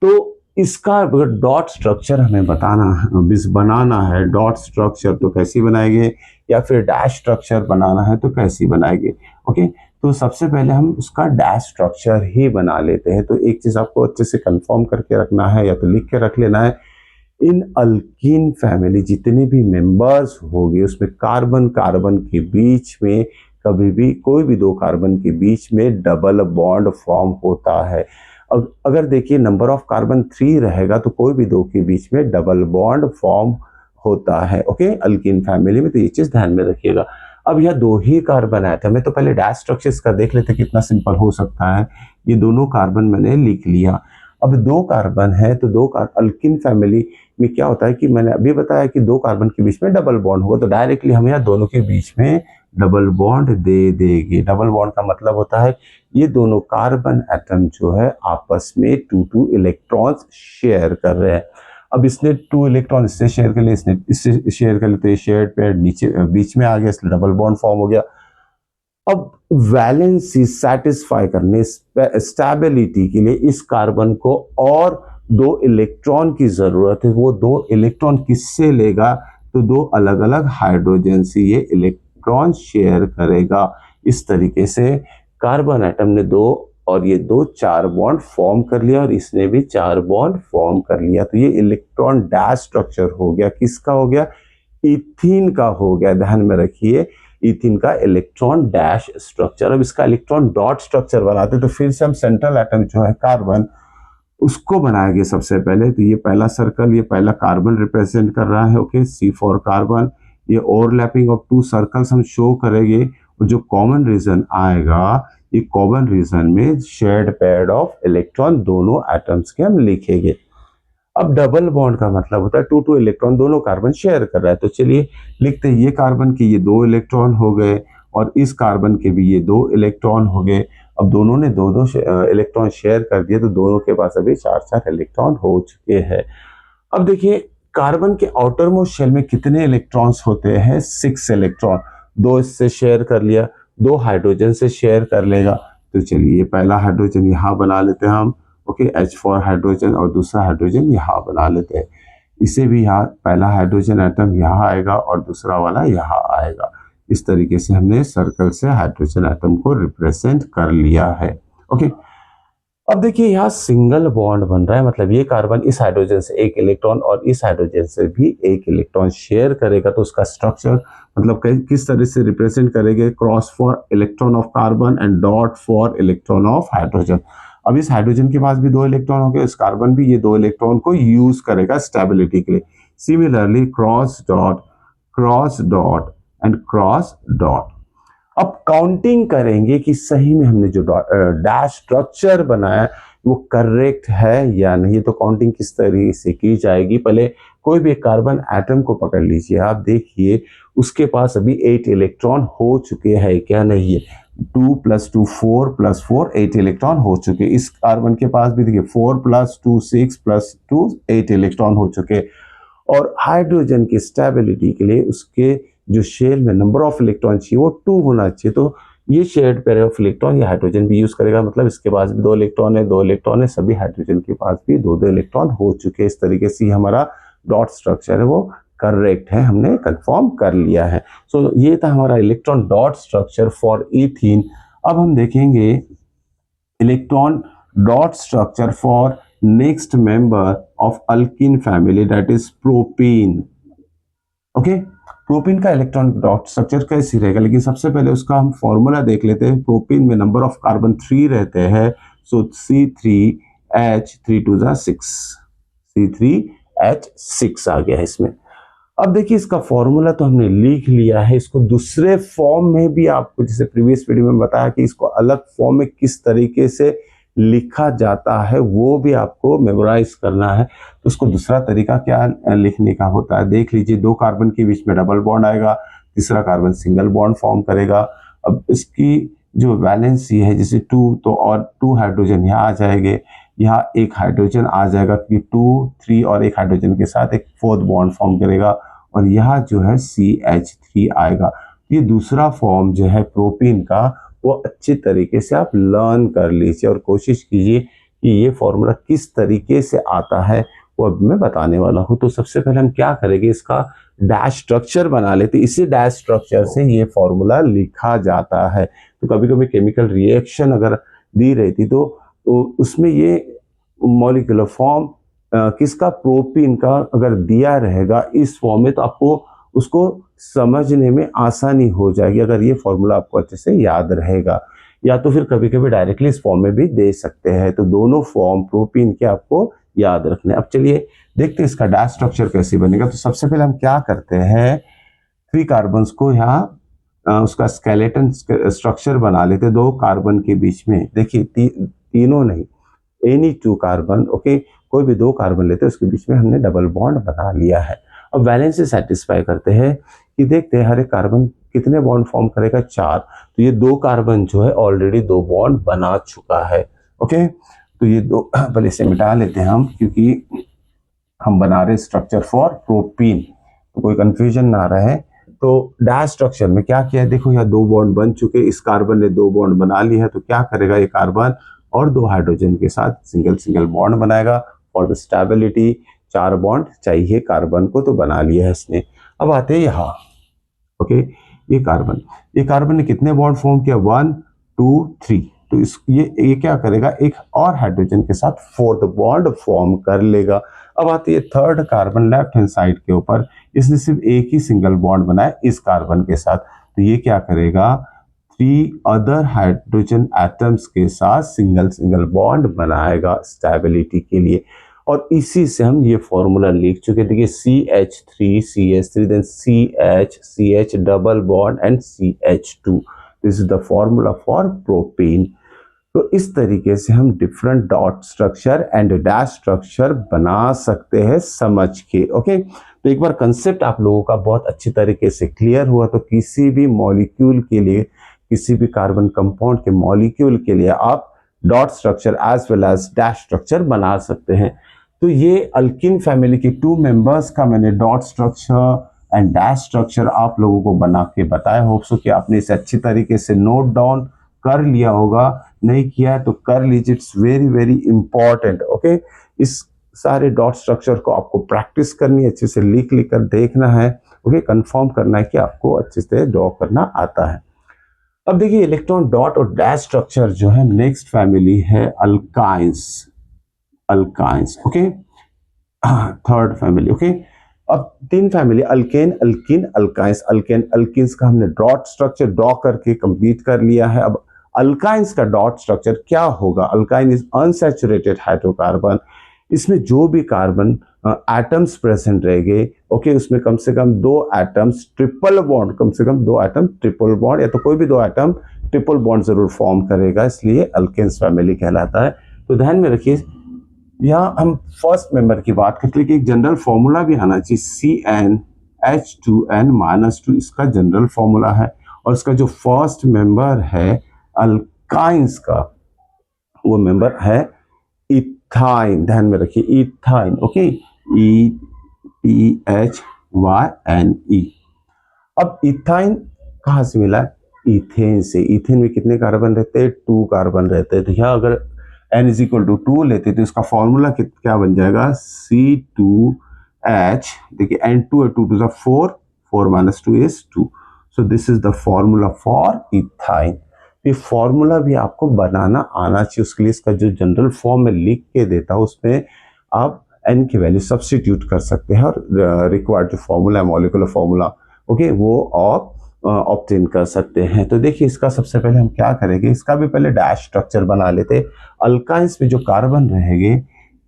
तो इसका अगर डॉट स्ट्रक्चर हमें बनाना है डॉट स्ट्रक्चर, तो कैसे बनाएंगे, या फिर डैश स्ट्रक्चर बनाना है तो कैसे बनाएंगे। ओके, तो सबसे पहले हम उसका डैश स्ट्रक्चर ही बना लेते हैं। तो एक चीज आपको अच्छे से कंफर्म करके रखना है या तो लिख के रख लेना है, इन अल्कीन फैमिली जितने भी मेंबर्स होंगे उसमें कार्बन कार्बन के बीच में कभी भी कोई भी 2 कार्बन के बीच में डबल बॉन्ड फॉर्म होता है। अगर देखिए नंबर ऑफ कार्बन 3 रहेगा तो कोई भी 2 के बीच में डबल बॉन्ड फॉर्म होता है। ओके, अल्कीन फैमिली में, तो ये चीज ध्यान में रखिएगा। अब यह दो ही कार्बन एटम है, तो पहले डैश स्ट्रक्चर्स का देख लेते कितना सिंपल हो सकता है। ये दोनों कार्बन मैंने लिख लिया। अब दो कार्बन है तो अल्कीन फैमिली में क्या होता है कि मैंने अभी बताया कि दो कार्बन के बीच में डबल बॉन्ड होगा, तो डायरेक्टली हम यहाँ दोनों के बीच में डबल बॉन्ड दे देंगे। डबल बॉन्ड का मतलब होता है ये दोनों कार्बन एटम जो है आपस में 2 इलेक्ट्रॉन्स शेयर कर रहे हैं। अब इसने 2 इलेक्ट्रॉन इससे शेयर कर लिए, इसने इससे शेयर कर लिए, तो ये शेयर्ड पेयर नीचे बीच में आ गया, इसलिए डबल बॉन्ड फॉर्म हो गया। अब वैलेंसी सेटिस्फाई करने, स्टेबिलिटी के लिए इस कार्बन को और 2 इलेक्ट्रॉन की जरूरत है। वो 2 इलेक्ट्रॉन किससे लेगा, तो 2 अलग अलग हाइड्रोजन से ये इलेक्ट्रॉन शेयर करेगा। इस तरीके से कार्बन एटम ने 2 और ये 2 4 बॉन्ड फॉर्म कर लिया, और इसने भी 4 बॉन्ड फॉर्म कर लिया। तो ये इलेक्ट्रॉन डैश स्ट्रक्चर हो गया। किसका हो गया, इथीन का हो गया। ध्यान में रखिए, इथीन का इलेक्ट्रॉन डैश स्ट्रक्चर। अब इसका इलेक्ट्रॉन डॉट स्ट्रक्चर बनाते, तो फिर से हम सेंट्रल एटम जो है कार्बन उसको बनाएंगे सबसे पहले। तो ये पहला सर्कल, ये पहला कार्बन रिप्रेजेंट कर रहा है। Okay, C4 carbon. ये ओवरलैपिंग ऑफ 2 सर्कल्स हम शो करेंगे, और जो कॉमन रीजन आएगा, ये कॉमन रीजन में शेयर्ड पेयर ऑफ इलेक्ट्रॉन दोनों एटम्स के हम लिखेंगे। अब डबल बॉन्ड का मतलब होता है 2 इलेक्ट्रॉन दोनों कार्बन शेयर कर रहा है। तो चलिए लिखते हैं, ये कार्बन के ये 2 इलेक्ट्रॉन हो गए, और इस कार्बन के भी ये 2 इलेक्ट्रॉन हो गए। अब दोनों ने 2 इलेक्ट्रॉन शेयर कर दिए, तो दोनों के पास अभी 4 इलेक्ट्रॉन हो चुके हैं। अब देखिए, कार्बन के आउटर मोस्ट शेल में कितने इलेक्ट्रॉन्स होते हैं, 6 इलेक्ट्रॉन। 2 इससे शेयर कर लिया, 2 हाइड्रोजन से शेयर कर लेगा। तो चलिए पहला हाइड्रोजन यहाँ बना लेते हैं हम। ओके, H4 हाइड्रोजन, और दूसरा हाइड्रोजन यहाँ बना लेते हैं। इसे भी यहाँ पहला हाइड्रोजन एटम यहाँ आएगा, और दूसरा वाला यहाँ आएगा। इस तरीके से हमने सर्कल से हाइड्रोजन एटम को रिप्रेजेंट कर लिया है। ओके, अब देखिए यहाँ सिंगल बॉन्ड बन रहा है, मतलब ये कार्बन इस हाइड्रोजन से 1 इलेक्ट्रॉन और इस हाइड्रोजन से भी 1 इलेक्ट्रॉन शेयर करेगा। तो उसका स्ट्रक्चर मतलब किस तरह से रिप्रेजेंट करेंगे, cross for electron of carbon and dot for electron of hydrogen. अब इस हाइड्रोजन के पास भी 2 इलेक्ट्रॉन हो गए, इस कार्बन भी ये 2 इलेक्ट्रॉन को यूज करेगा स्टेबिलिटी के लिए। Similarly cross dot and cross dot. अब काउंटिंग करेंगे कि सही में हमने जो डैश स्ट्रक्चर बनाया वो करेक्ट है या नहीं। तो काउंटिंग किस तरीके से की जाएगी, पहले कोई भी कार्बन एटम को पकड़ लीजिए, आप देखिए उसके पास अभी 8 इलेक्ट्रॉन हो चुके हैं क्या, नहीं है। 2 + 2 4 + 4 8 इलेक्ट्रॉन हो चुके। इस कार्बन के पास भी देखिए 4 + 2 6 + 2 8 इलेक्ट्रॉन हो चुके। और हाइड्रोजन की स्टेबिलिटी के लिए उसके जो शेल में नंबर ऑफ इलेक्ट्रॉन चाहिए वो 2 होना चाहिए। तो ये शेयर्ड पेयर ऑफ इलेक्ट्रॉन ये हाइड्रोजन भी यूज करेगा, मतलब इसके पास भी 2 इलेक्ट्रॉन है, 2 इलेक्ट्रॉन है, सभी हाइड्रोजन के पास भी 2 इलेक्ट्रॉन हो चुके। इस तरीके से हमारा डॉट स्ट्रक्चर है वो करेक्ट है, हमने कंफर्म कर लिया है। सो ये था हमारा electron dot structure for ethene. अब हम देखेंगे electron dot structure for next member of alkyne family, that is propene. Okay, propene का इलेक्ट्रॉन डॉट स्ट्रक्चर कैसी रहेगा, लेकिन सबसे पहले उसका हम फॉर्मूला देख लेते हैं। प्रोपीन में नंबर ऑफ कार्बन 3 रहते हैं, सो C3H3 C3H6 आ गया है इसमें। अब देखिए इसका फॉर्मूला तो हमने लिख लिया है, इसको दूसरे फॉर्म में भी आपको, जैसे प्रीवियस वीडियो में बताया कि इसको अलग फॉर्म में किस तरीके से लिखा जाता है वो भी आपको मेमोराइज करना है। तो उसको दूसरा तरीका क्या लिखने का होता है, देख लीजिए। 2 कार्बन के बीच में डबल बॉन्ड आएगा, तीसरा कार्बन सिंगल बॉन्ड फॉर्म करेगा। अब इसकी जो वैलेंसी है जैसे 2, तो और 2 हाइड्रोजन यहाँ आ जाएंगे, यहाँ एक हाइड्रोजन आ जाएगा क्योंकि 2 3 और एक हाइड्रोजन के साथ एक 4th बॉन्ड फॉर्म करेगा, और यहाँ जो है CH3 आएगा। ये दूसरा फॉर्म जो है प्रोपीन का वो अच्छी तरीके से आप लर्न कर लीजिए और कोशिश कीजिए कि ये फॉर्मूला किस तरीके से आता है वो अब मैं बताने वाला हूँ। तो सबसे पहले हम क्या करेंगे, इसका डैश स्ट्रक्चर बना लेते। इसी डैश स्ट्रक्चर से ये फॉर्मूला लिखा जाता है। तो कभी कभी केमिकल रिएक्शन अगर दी रहती तो उसमें ये मॉलिक्यूलर फॉर्म किसका, प्रोपीन का अगर दिया रहेगा इस फॉर्म में, तो आपको उसको समझने में आसानी हो जाएगी अगर ये फॉर्मूला आपको अच्छे से याद रहेगा। या तो फिर कभी कभी डायरेक्टली इस फॉर्म में भी दे सकते हैं। तो दोनों फॉर्म प्रोपीन के आपको याद रखने। अब चलिए देखते हैं इसका डैश स्ट्रक्चर कैसे बनेगा। तो सबसे पहले हम क्या करते हैं, 3 कार्बन्स को यहाँ उसका स्केलेटन स्ट्रक्चर बना लेते, 2 कार्बन के बीच में। देखिए तीनों नहीं, एनी 2 कार्बन, ओके, कोई भी 2 कार्बन लेते हैं उसके बीच में हमने डबल बॉन्ड बना लिया है। अब वैलेंस से सेटिस्फाई करते हैं कि देखते हैं हर एक कार्बन कितने बॉन्ड फॉर्म करेगा, 4। तो ये 2 कार्बन जो है ऑलरेडी 2 बॉन्ड बना चुका है। ओके, तो ये 2 पहले से मिटा लेते हैं हम, क्योंकि हम बना रहे स्ट्रक्चर फॉर प्रोपीन, तो कोई कंफ्यूजन ना रहे। तो डैश स्ट्रक्चर में क्या किया है, देखो यहाँ 2 बॉन्ड बन चुके, इस कार्बन ने 2 बॉन्ड बना लिया है। तो क्या करेगा, ये कार्बन और 2 हाइड्रोजन के साथ सिंगल सिंगल बॉन्ड बनाएगा फॉर द स्टेबिलिटी। 4 बॉन्ड चाहिए कार्बन को, तो बना लिया है इसने। अब आते हैं यहाँ, ओके, ये कार्बन ने कितने बॉन्ड फॉर्म किया, 1 2 3। तो ये क्या करेगा, एक और हाइड्रोजन के साथ 4th बॉन्ड फॉर्म कर लेगा। अब आती है 3rd carbon left hand side के ऊपर, इसने सिर्फ एक ही सिंगल बॉन्ड बनाया इस कार्बन के साथ। तो ये क्या करेगा, 3 अदर हाइड्रोजन एटम्स के साथ सिंगल सिंगल बॉन्ड बनाएगा स्टेबिलिटी के लिए। और इसी से हम ये फॉर्मूला लिख चुके, देखिए CH3 then CH double bond and CH2। This is the formula for propane. तो इस तरीके से हम different dot structure and dash structure बना सकते हैं समझ के। ओके, तो एक बार कंसेप्ट आप लोगों का बहुत अच्छी तरीके से क्लियर हुआ, तो किसी भी मॉलिक्यूल के लिए, किसी भी कार्बन कंपाउंड के मॉलिक्यूल के लिए आप dot structure as well as dash structure बना सकते हैं। तो ये अल्किन फैमिली के 2 मेंबर्स का मैंने dot structure and dash structure आप लोगों को बना के बताया। होप सो कि आपने इसे अच्छी तरीके से नोट डाउन कर लिया होगा, नहीं किया है तो कर लीजिए, it's very very important. Okay, इस सारे डॉट स्ट्रक्चर को आपको प्रैक्टिस करनी है, अच्छे से लिख कर देखना है। ओके, कंफर्म करना है कि आपको अच्छे से ड्रॉ करना आता है। अब देखिए इलेक्ट्रॉन डॉट और डैश स्ट्रक्चर जो है, नेक्स्ट फैमिली है alkynes. Okay, 3rd family. Okay, अब 3 family, alkane, alkene, alkynes. Alkane alkenes का हमने डॉट स्ट्रक्चर ड्रॉ करके कंप्लीट कर लिया है। अब अल्काइंस का डॉट स्ट्रक्चर क्या होगा, अल्काइन इज अनसैचुरेटेड हाइड्रोकार्बन। इसमें जो भी कार्बन एटम्स प्रेजेंट रहेंगे, ओके, उसमें कम से कम 2 एटम्स ट्रिपल बॉन्ड, कम से कम 2 एटम ट्रिपल बॉन्ड, या तो कोई भी 2 एटम ट्रिपल बॉन्ड जरूर फॉर्म करेगा, इसलिए अल्केन्स फैमिली कहलाता है। तो ध्यान में रखिए, यहाँ हम फर्स्ट मेंबर की बात करते हैं कि एक जनरल फॉर्मूला भी आना चाहिए, CnH2n-2, इसका जनरल फॉर्मूला है। और इसका जो फर्स्ट मेंबर है अल्काइंस का, वो मेंबर है इथाइन। ध्यान में रखिए, इथाइन। Okay, ETHYNE। अब इथाइन कहाँ से मिला, इथेन से। इथेन में कितने कार्बन रहते हैं, 2 कार्बन रहते हैं। तो यहाँ अगर n इज इक्वल टू 2 लेते तो इसका फॉर्मूला क्या बन जाएगा, C2H। देखिए N2 है, 2 2 4, 4 - 2 is 2। So this is the formula for ethyne. ये फॉर्मूला भी आपको बनाना आना चाहिए, उसके लिए इसका जो जनरल फॉर्म में लिख के देता हूँ उसमें आप n की वैल्यू सब्स्टिट्यूट कर सकते हैं, और रिक्वायर्ड जो फॉर्मूला है, मॉलिक्यूलर फॉर्मूला, ओके, वो आप ऑब्टेन कर सकते हैं। तो देखिए इसका सबसे पहले हम क्या करेंगे, इसका भी पहले डैश स्ट्रक्चर बना लेते। अल्काइंस में जो कार्बन रहेंगे,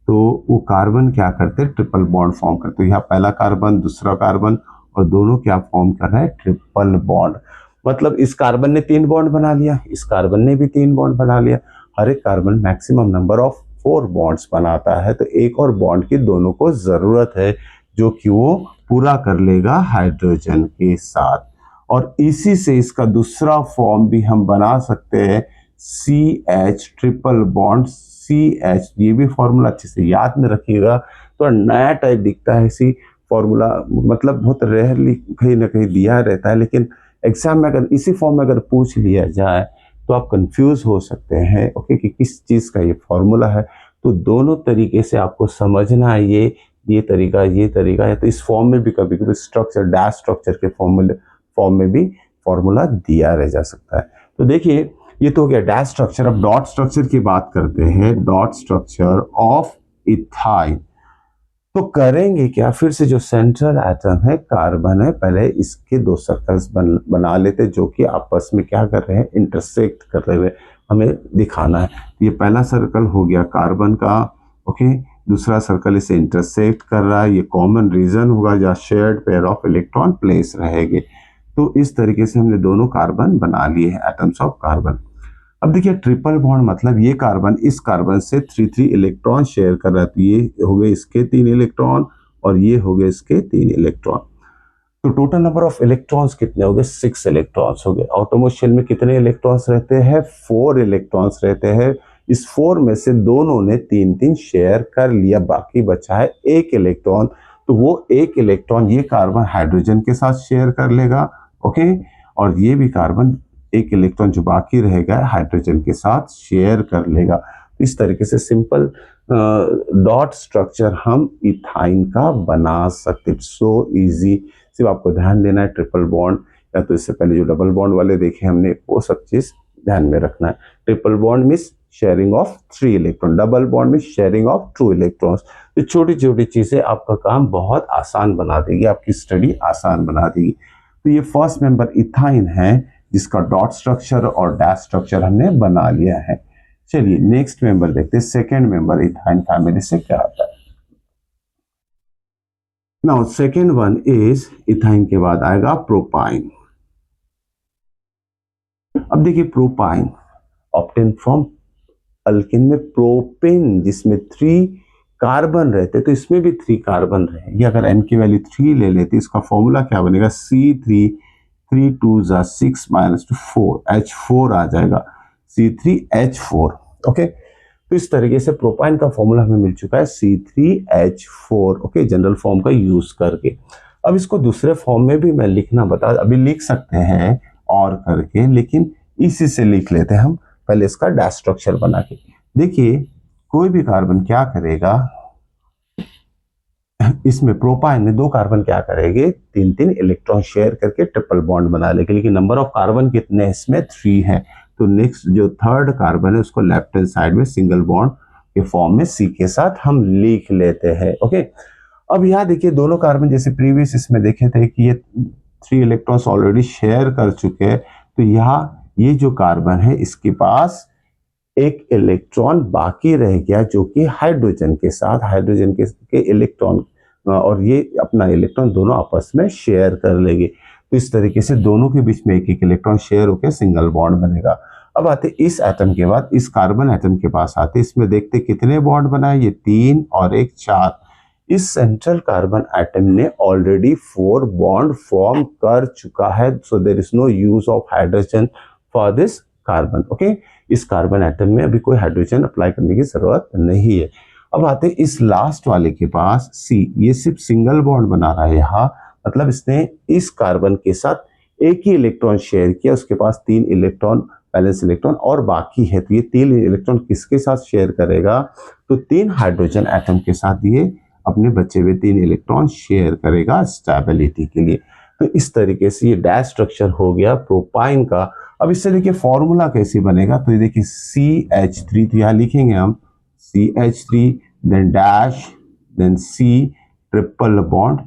तो वो कार्बन क्या करते, ट्रिपल बॉन्ड फॉर्म करते हैं। यहाँ पहला कार्बन, दूसरा कार्बन, और दोनों क्या फॉर्म कर रहे हैं, ट्रिपल बॉन्ड। मतलब इस कार्बन ने 3 बॉन्ड बना लिया, इस कार्बन ने भी 3 बॉन्ड बना लिया। हर एक carbon maximum number of 4 bonds बनाता है, तो एक और बॉन्ड की दोनों को जरूरत है, जो कि वो पूरा कर लेगा हाइड्रोजन के साथ। और इसी से इसका दूसरा फॉर्म भी हम बना सकते हैं, CH ट्रिपल बॉन्ड CH। ये भी फॉर्मूला अच्छे से याद में रखिएगा, तो नया टाइप दिखता है इसी फॉर्मूला, मतलब बहुत रेयरली कहीं ना कहीं दिया रहता है, लेकिन एग्जाम में अगर इसी फॉर्म में अगर पूछ लिया जाए तो आप कंफ्यूज हो सकते हैं, ओके, कि किस चीज़ का ये फॉर्मूला है। तो दोनों तरीके से आपको समझना है, ये तरीका है। तो इस फॉर्म में भी कभी कभी स्ट्रक्चर, डैश स्ट्रक्चर के फॉर्म में भी फॉर्मूला दिया रह जा सकता है। तो देखिए ये तो हो गया डैश स्ट्रक्चर। अब डॉट स्ट्रक्चर की बात करते हैं, डॉट स्ट्रक्चर ऑफ इथाइन। तो करेंगे क्या, फिर से जो सेंट्रल एटम है कार्बन है, पहले इसके दो सर्कल्स बना लेते जो कि आपस में क्या कर रहे हैं, इंटरसेक्ट कर रहे हुए हमें दिखाना है। ये पहला सर्कल हो गया कार्बन का, ओके, दूसरा सर्कल इसे इंटरसेक्ट कर रहा है, ये कॉमन रीजन होगा जहाँ shared pair of electron place रहेंगे। तो इस तरीके से हमने दोनों कार्बन बना लिए हैं, एटम्स ऑफ कार्बन। अब देखिए ट्रिपल बॉन्ड मतलब ये कार्बन इस कार्बन से 3 इलेक्ट्रॉन शेयर कर रहा है, तो ये हो गए इसके 3 इलेक्ट्रॉन और ये हो गए इसके 3 इलेक्ट्रॉन। तो टोटल नंबर ऑफ इलेक्ट्रॉन्स कितने हो गए, 6 इलेक्ट्रॉन्स हो गए। आउटरमोस्ट शेल में कितने इलेक्ट्रॉन्स रहते हैं, 4 इलेक्ट्रॉन्स रहते हैं। इस 4 में से दोनों ने 3 शेयर कर लिया, बाकी बचा है 1 इलेक्ट्रॉन। तो वो 1 इलेक्ट्रॉन ये कार्बन हाइड्रोजन के साथ शेयर कर लेगा, ओके, और ये भी कार्बन 1 इलेक्ट्रॉन जो बाकी रहेगा हाइड्रोजन के साथ शेयर कर लेगा। इस तरीके से सिंपल डॉट स्ट्रक्चर हम इथाइन का बना सकते, सो इजी। सिर्फ आपको ध्यान देना है ट्रिपल बॉन्ड या तो इससे पहले जो डबल बॉन्ड वाले देखे हमने वो सब चीज ध्यान में रखना है। Triple bond means sharing of 3 electron, double bond means sharing of 2 electrons. तो छोटी छोटी चीजें आपका काम बहुत आसान बना देगी, आपकी स्टडी आसान बना देगी। तो ये फर्स्ट मेंबर इथाइन है जिसका डॉट स्ट्रक्चर और डैश स्ट्रक्चर हमने बना लिया है। चलिए नेक्स्ट मेंबर देखते हैं, सेकेंड मेंबर इथाइन फैमिली से क्या आता है। Now second one is, ethyne के बाद आएगा प्रोपाइन। अब देखिए प्रोपाइन ऑब्टेन फ्रॉम अल्किन में प्रोपेन जिसमें 3 कार्बन रहते, तो इसमें भी 3 कार्बन रहेंगे। अगर n की वैल्यू 3 ले लेते, इसका फॉर्मूला क्या बनेगा, C3 3 2 6 -4 H4 आ जाएगा, C3H4, ओके। तो इस तरीके से प्रोपाइन का फॉर्मूला हमें मिल चुका है C3H4, ओके, जनरल फॉर्म का यूज करके। अब इसको दूसरे फॉर्म में भी मैं लिखना बता, अभी लिख सकते हैं और करके, लेकिन इसी से लिख लेते हैं हम पहले इसका डैश स्ट्रक्चर बना के। देखिए कोई भी कार्बन क्या करेगा, इसमें प्रोपाइन में 2 कार्बन क्या करेंगे, 3 इलेक्ट्रॉन शेयर करके ट्रिपल बॉन्ड बना लेंगे, लेकिन नंबर ऑफ कार्बन कितने इसमें 3 है। तो नेक्स्ट जो थर्ड कार्बन है उसको लेफ्ट हैंड साइड में सिंगल बॉन्ड के फॉर्म में C के साथ हम लिख लेते हैं, ओके। अब यहाँ देखिए दोनों कार्बन जैसे प्रीवियस इसमें देखे थे कि ये 3 इलेक्ट्रॉन्स ऑलरेडी शेयर कर चुके हैं, तो यहाँ ये जो कार्बन है इसके पास 1 इलेक्ट्रॉन बाकी रह गया जो कि हाइड्रोजन के साथ, हाइड्रोजन के इलेक्ट्रॉन और ये अपना इलेक्ट्रॉन दोनों आपस में शेयर कर लेंगे। तो इस तरीके से दोनों के बीच में 1 इलेक्ट्रॉन शेयर होकर सिंगल बॉन्ड बनेगा। अब आते इस एटम के बाद इस कार्बन एटम के पास आते, इसमें देखते कितने बॉन्ड बनाए, ये 3 और 1 4। इस सेंट्रल कार्बन एटम ने ऑलरेडी 4 बॉन्ड फॉर्म कर चुका है, so there is no use of hydrogen for this carbon, okay. इस कार्बन एटम में अभी कोई हाइड्रोजन अप्लाई करने की जरूरत नहीं है। अब आते इस लास्ट वाले के पास C, ये सिर्फ सिंगल बॉन्ड बना रहा है यहाँ, मतलब इसने इस कार्बन के साथ 1 ही इलेक्ट्रॉन शेयर किया, उसके पास 3 इलेक्ट्रॉन बैलेंस इलेक्ट्रॉन और बाकी है, तो ये 3 इलेक्ट्रॉन किसके साथ शेयर करेगा, तो 3 हाइड्रोजन एटम के साथ ये अपने बचे हुए 3 इलेक्ट्रॉन शेयर करेगा स्टेबिलिटी के लिए। तो इस तरीके से ये डैश स्ट्रक्चर हो गया प्रोपाइन का। अब इससे देखिए फॉर्मूला कैसे बनेगा, तो ये देखिए CH3, तो यहाँ लिखेंगे हम CH3 then dash then C triple bond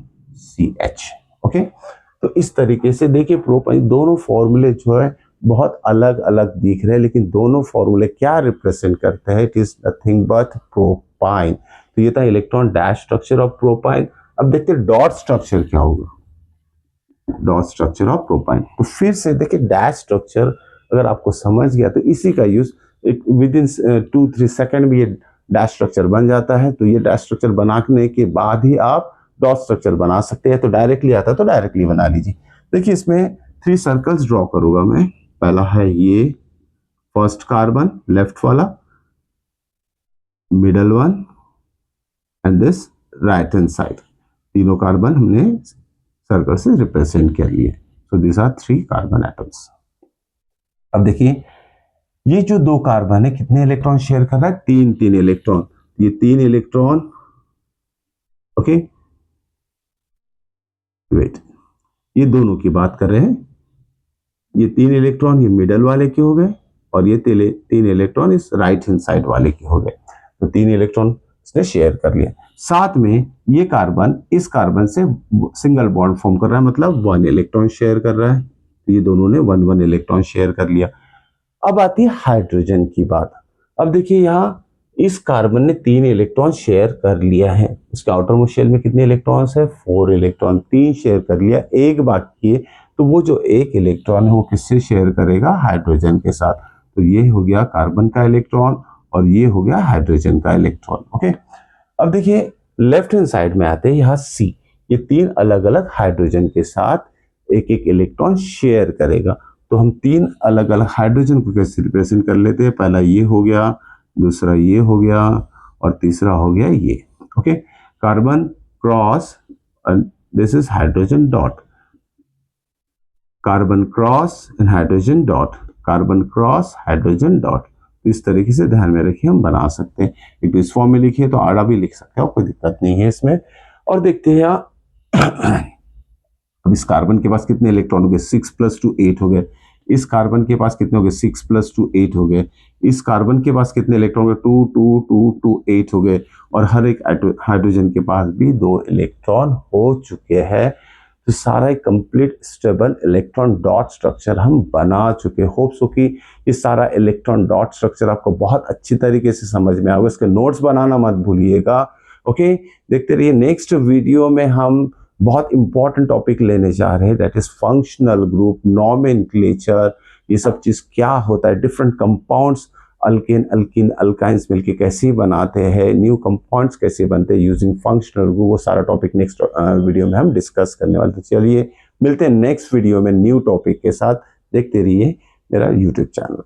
CH, okay. तो इस तरीके से देखिए प्रोपाइन, दोनों फॉर्मूले जो है बहुत अलग अलग दिख रहे हैं, लेकिन दोनों फॉर्मूले क्या रिप्रेजेंट करते हैं, it is nothing but propyne. तो ये था electron dash structure of propyne. अब देखते हैं डॉट स्ट्रक्चर क्या होगा, डॉट स्ट्रक्चर ऑफ प्रोपाइन। तो फिर से देखिए डैश स्ट्रक्चर अगर आपको समझ गया तो इसी का यूज विद इन 2-3 सेकेंड में ये डैश स्ट्रक्चर बन जाता है। तो ये डैश स्ट्रक्चर बनाने के बाद ही आप डॉट स्ट्रक्चर बना सकते हैं। तो डायरेक्टली आता है तो डायरेक्टली बना लीजिए। देखिए इसमें 3 सर्कल्स ड्रॉ करूंगा मैं। पहला है ये फर्स्ट कार्बन लेफ्ट वाला, middle one and this right hand side, तीनों कार्बन हमने सर्कल से रिप्रेजेंट कर लिए। So this are 3 carbon atoms. अब देखिए ये जो 2 कार्बन है कितने इलेक्ट्रॉन शेयर कर रहा है, 3 इलेक्ट्रॉन। ये 3 इलेक्ट्रॉन, ओके, वेट, ये दोनों की बात कर रहे हैं। ये 3 इलेक्ट्रॉन ये मिडल वाले के हो गए और ये 3 इलेक्ट्रॉन इस राइट हैंड साइड वाले के हो गए। तो 3 इलेक्ट्रॉन इसने शेयर कर लिया। साथ में ये कार्बन इस कार्बन से सिंगल बॉन्ड फॉर्म कर रहा है, मतलब 1 इलेक्ट्रॉन शेयर कर रहा है। तो ये दोनों ने 1 इलेक्ट्रॉन शेयर कर लिया। अब आती है हाइड्रोजन की बात। अब देखिए यहाँ इस कार्बन ने 3 इलेक्ट्रॉन शेयर कर लिया है। उसके आउटर मोस्ट शेल में कितने इलेक्ट्रॉन्स है? 4 इलेक्ट्रॉन। 3 शेयर कर लिया, एक बाकी है। तो वो जो एक इलेक्ट्रॉन है वो किससे शेयर करेगा? हाइड्रोजन के साथ। तो ये हो गया कार्बन का इलेक्ट्रॉन और ये हो गया हाइड्रोजन का इलेक्ट्रॉन। ओके, अब देखिए लेफ्ट हैंड साइड में आते हैं यहाँ सी। ये 3 अलग अलग हाइड्रोजन के साथ एक एक इलेक्ट्रॉन शेयर करेगा। तो हम 3 अलग अलग हाइड्रोजन को कैसे रिप्रेजेंट कर लेते हैं? पहला ये हो गया, दूसरा ये हो गया और तीसरा हो गया ये। Okay, carbon cross, this is hydrogen dot, carbon cross and hydrogen dot, carbon cross hydrogen dot. इस तरीके से ध्यान में रखिए, हम बना सकते हैं। एक तो इस फॉर्म में लिखिए तो आड़ा भी लिख सकते हो, कोई दिक्कत नहीं है इसमें। और देखते हैं अब इस कार्बन के पास कितने इलेक्ट्रॉन हो गए? 6 + 2 8 हो गए। इस कार्बन के पास कितने हो गए? 6 + 2 8 हो गए। इस कार्बन के पास कितने इलेक्ट्रॉन हो गए? 2 2 2 2 8 हो गए। और हर एक हाइड्रोजन के पास भी 2 इलेक्ट्रॉन हो चुके हैं। तो सारा एक complete stable electron dot structure हम बना चुके। होप सो कि ये सारा इलेक्ट्रॉन डॉट स्ट्रक्चर आपको बहुत अच्छी तरीके से समझ में आएगा। इसके नोट्स बनाना मत भूलिएगा। ओके, देखते रहिए। नेक्स्ट वीडियो में हम बहुत इंपॉर्टेंट टॉपिक लेने जा रहे हैं, that is functional group, nomenclature. ये सब चीज क्या होता है, different compounds, alkane alkene alkynes मिलके कैसे बनाते हैं, न्यू कंपाउंड्स कैसे बनते हैं यूजिंग फंक्शनल ग्रुप, वो सारा टॉपिक नेक्स्ट वीडियो में हम डिस्कस करने वाले। तो चलिए मिलते हैं नेक्स्ट वीडियो में न्यू टॉपिक के साथ। देखते रहिए मेरा यूट्यूब चैनल।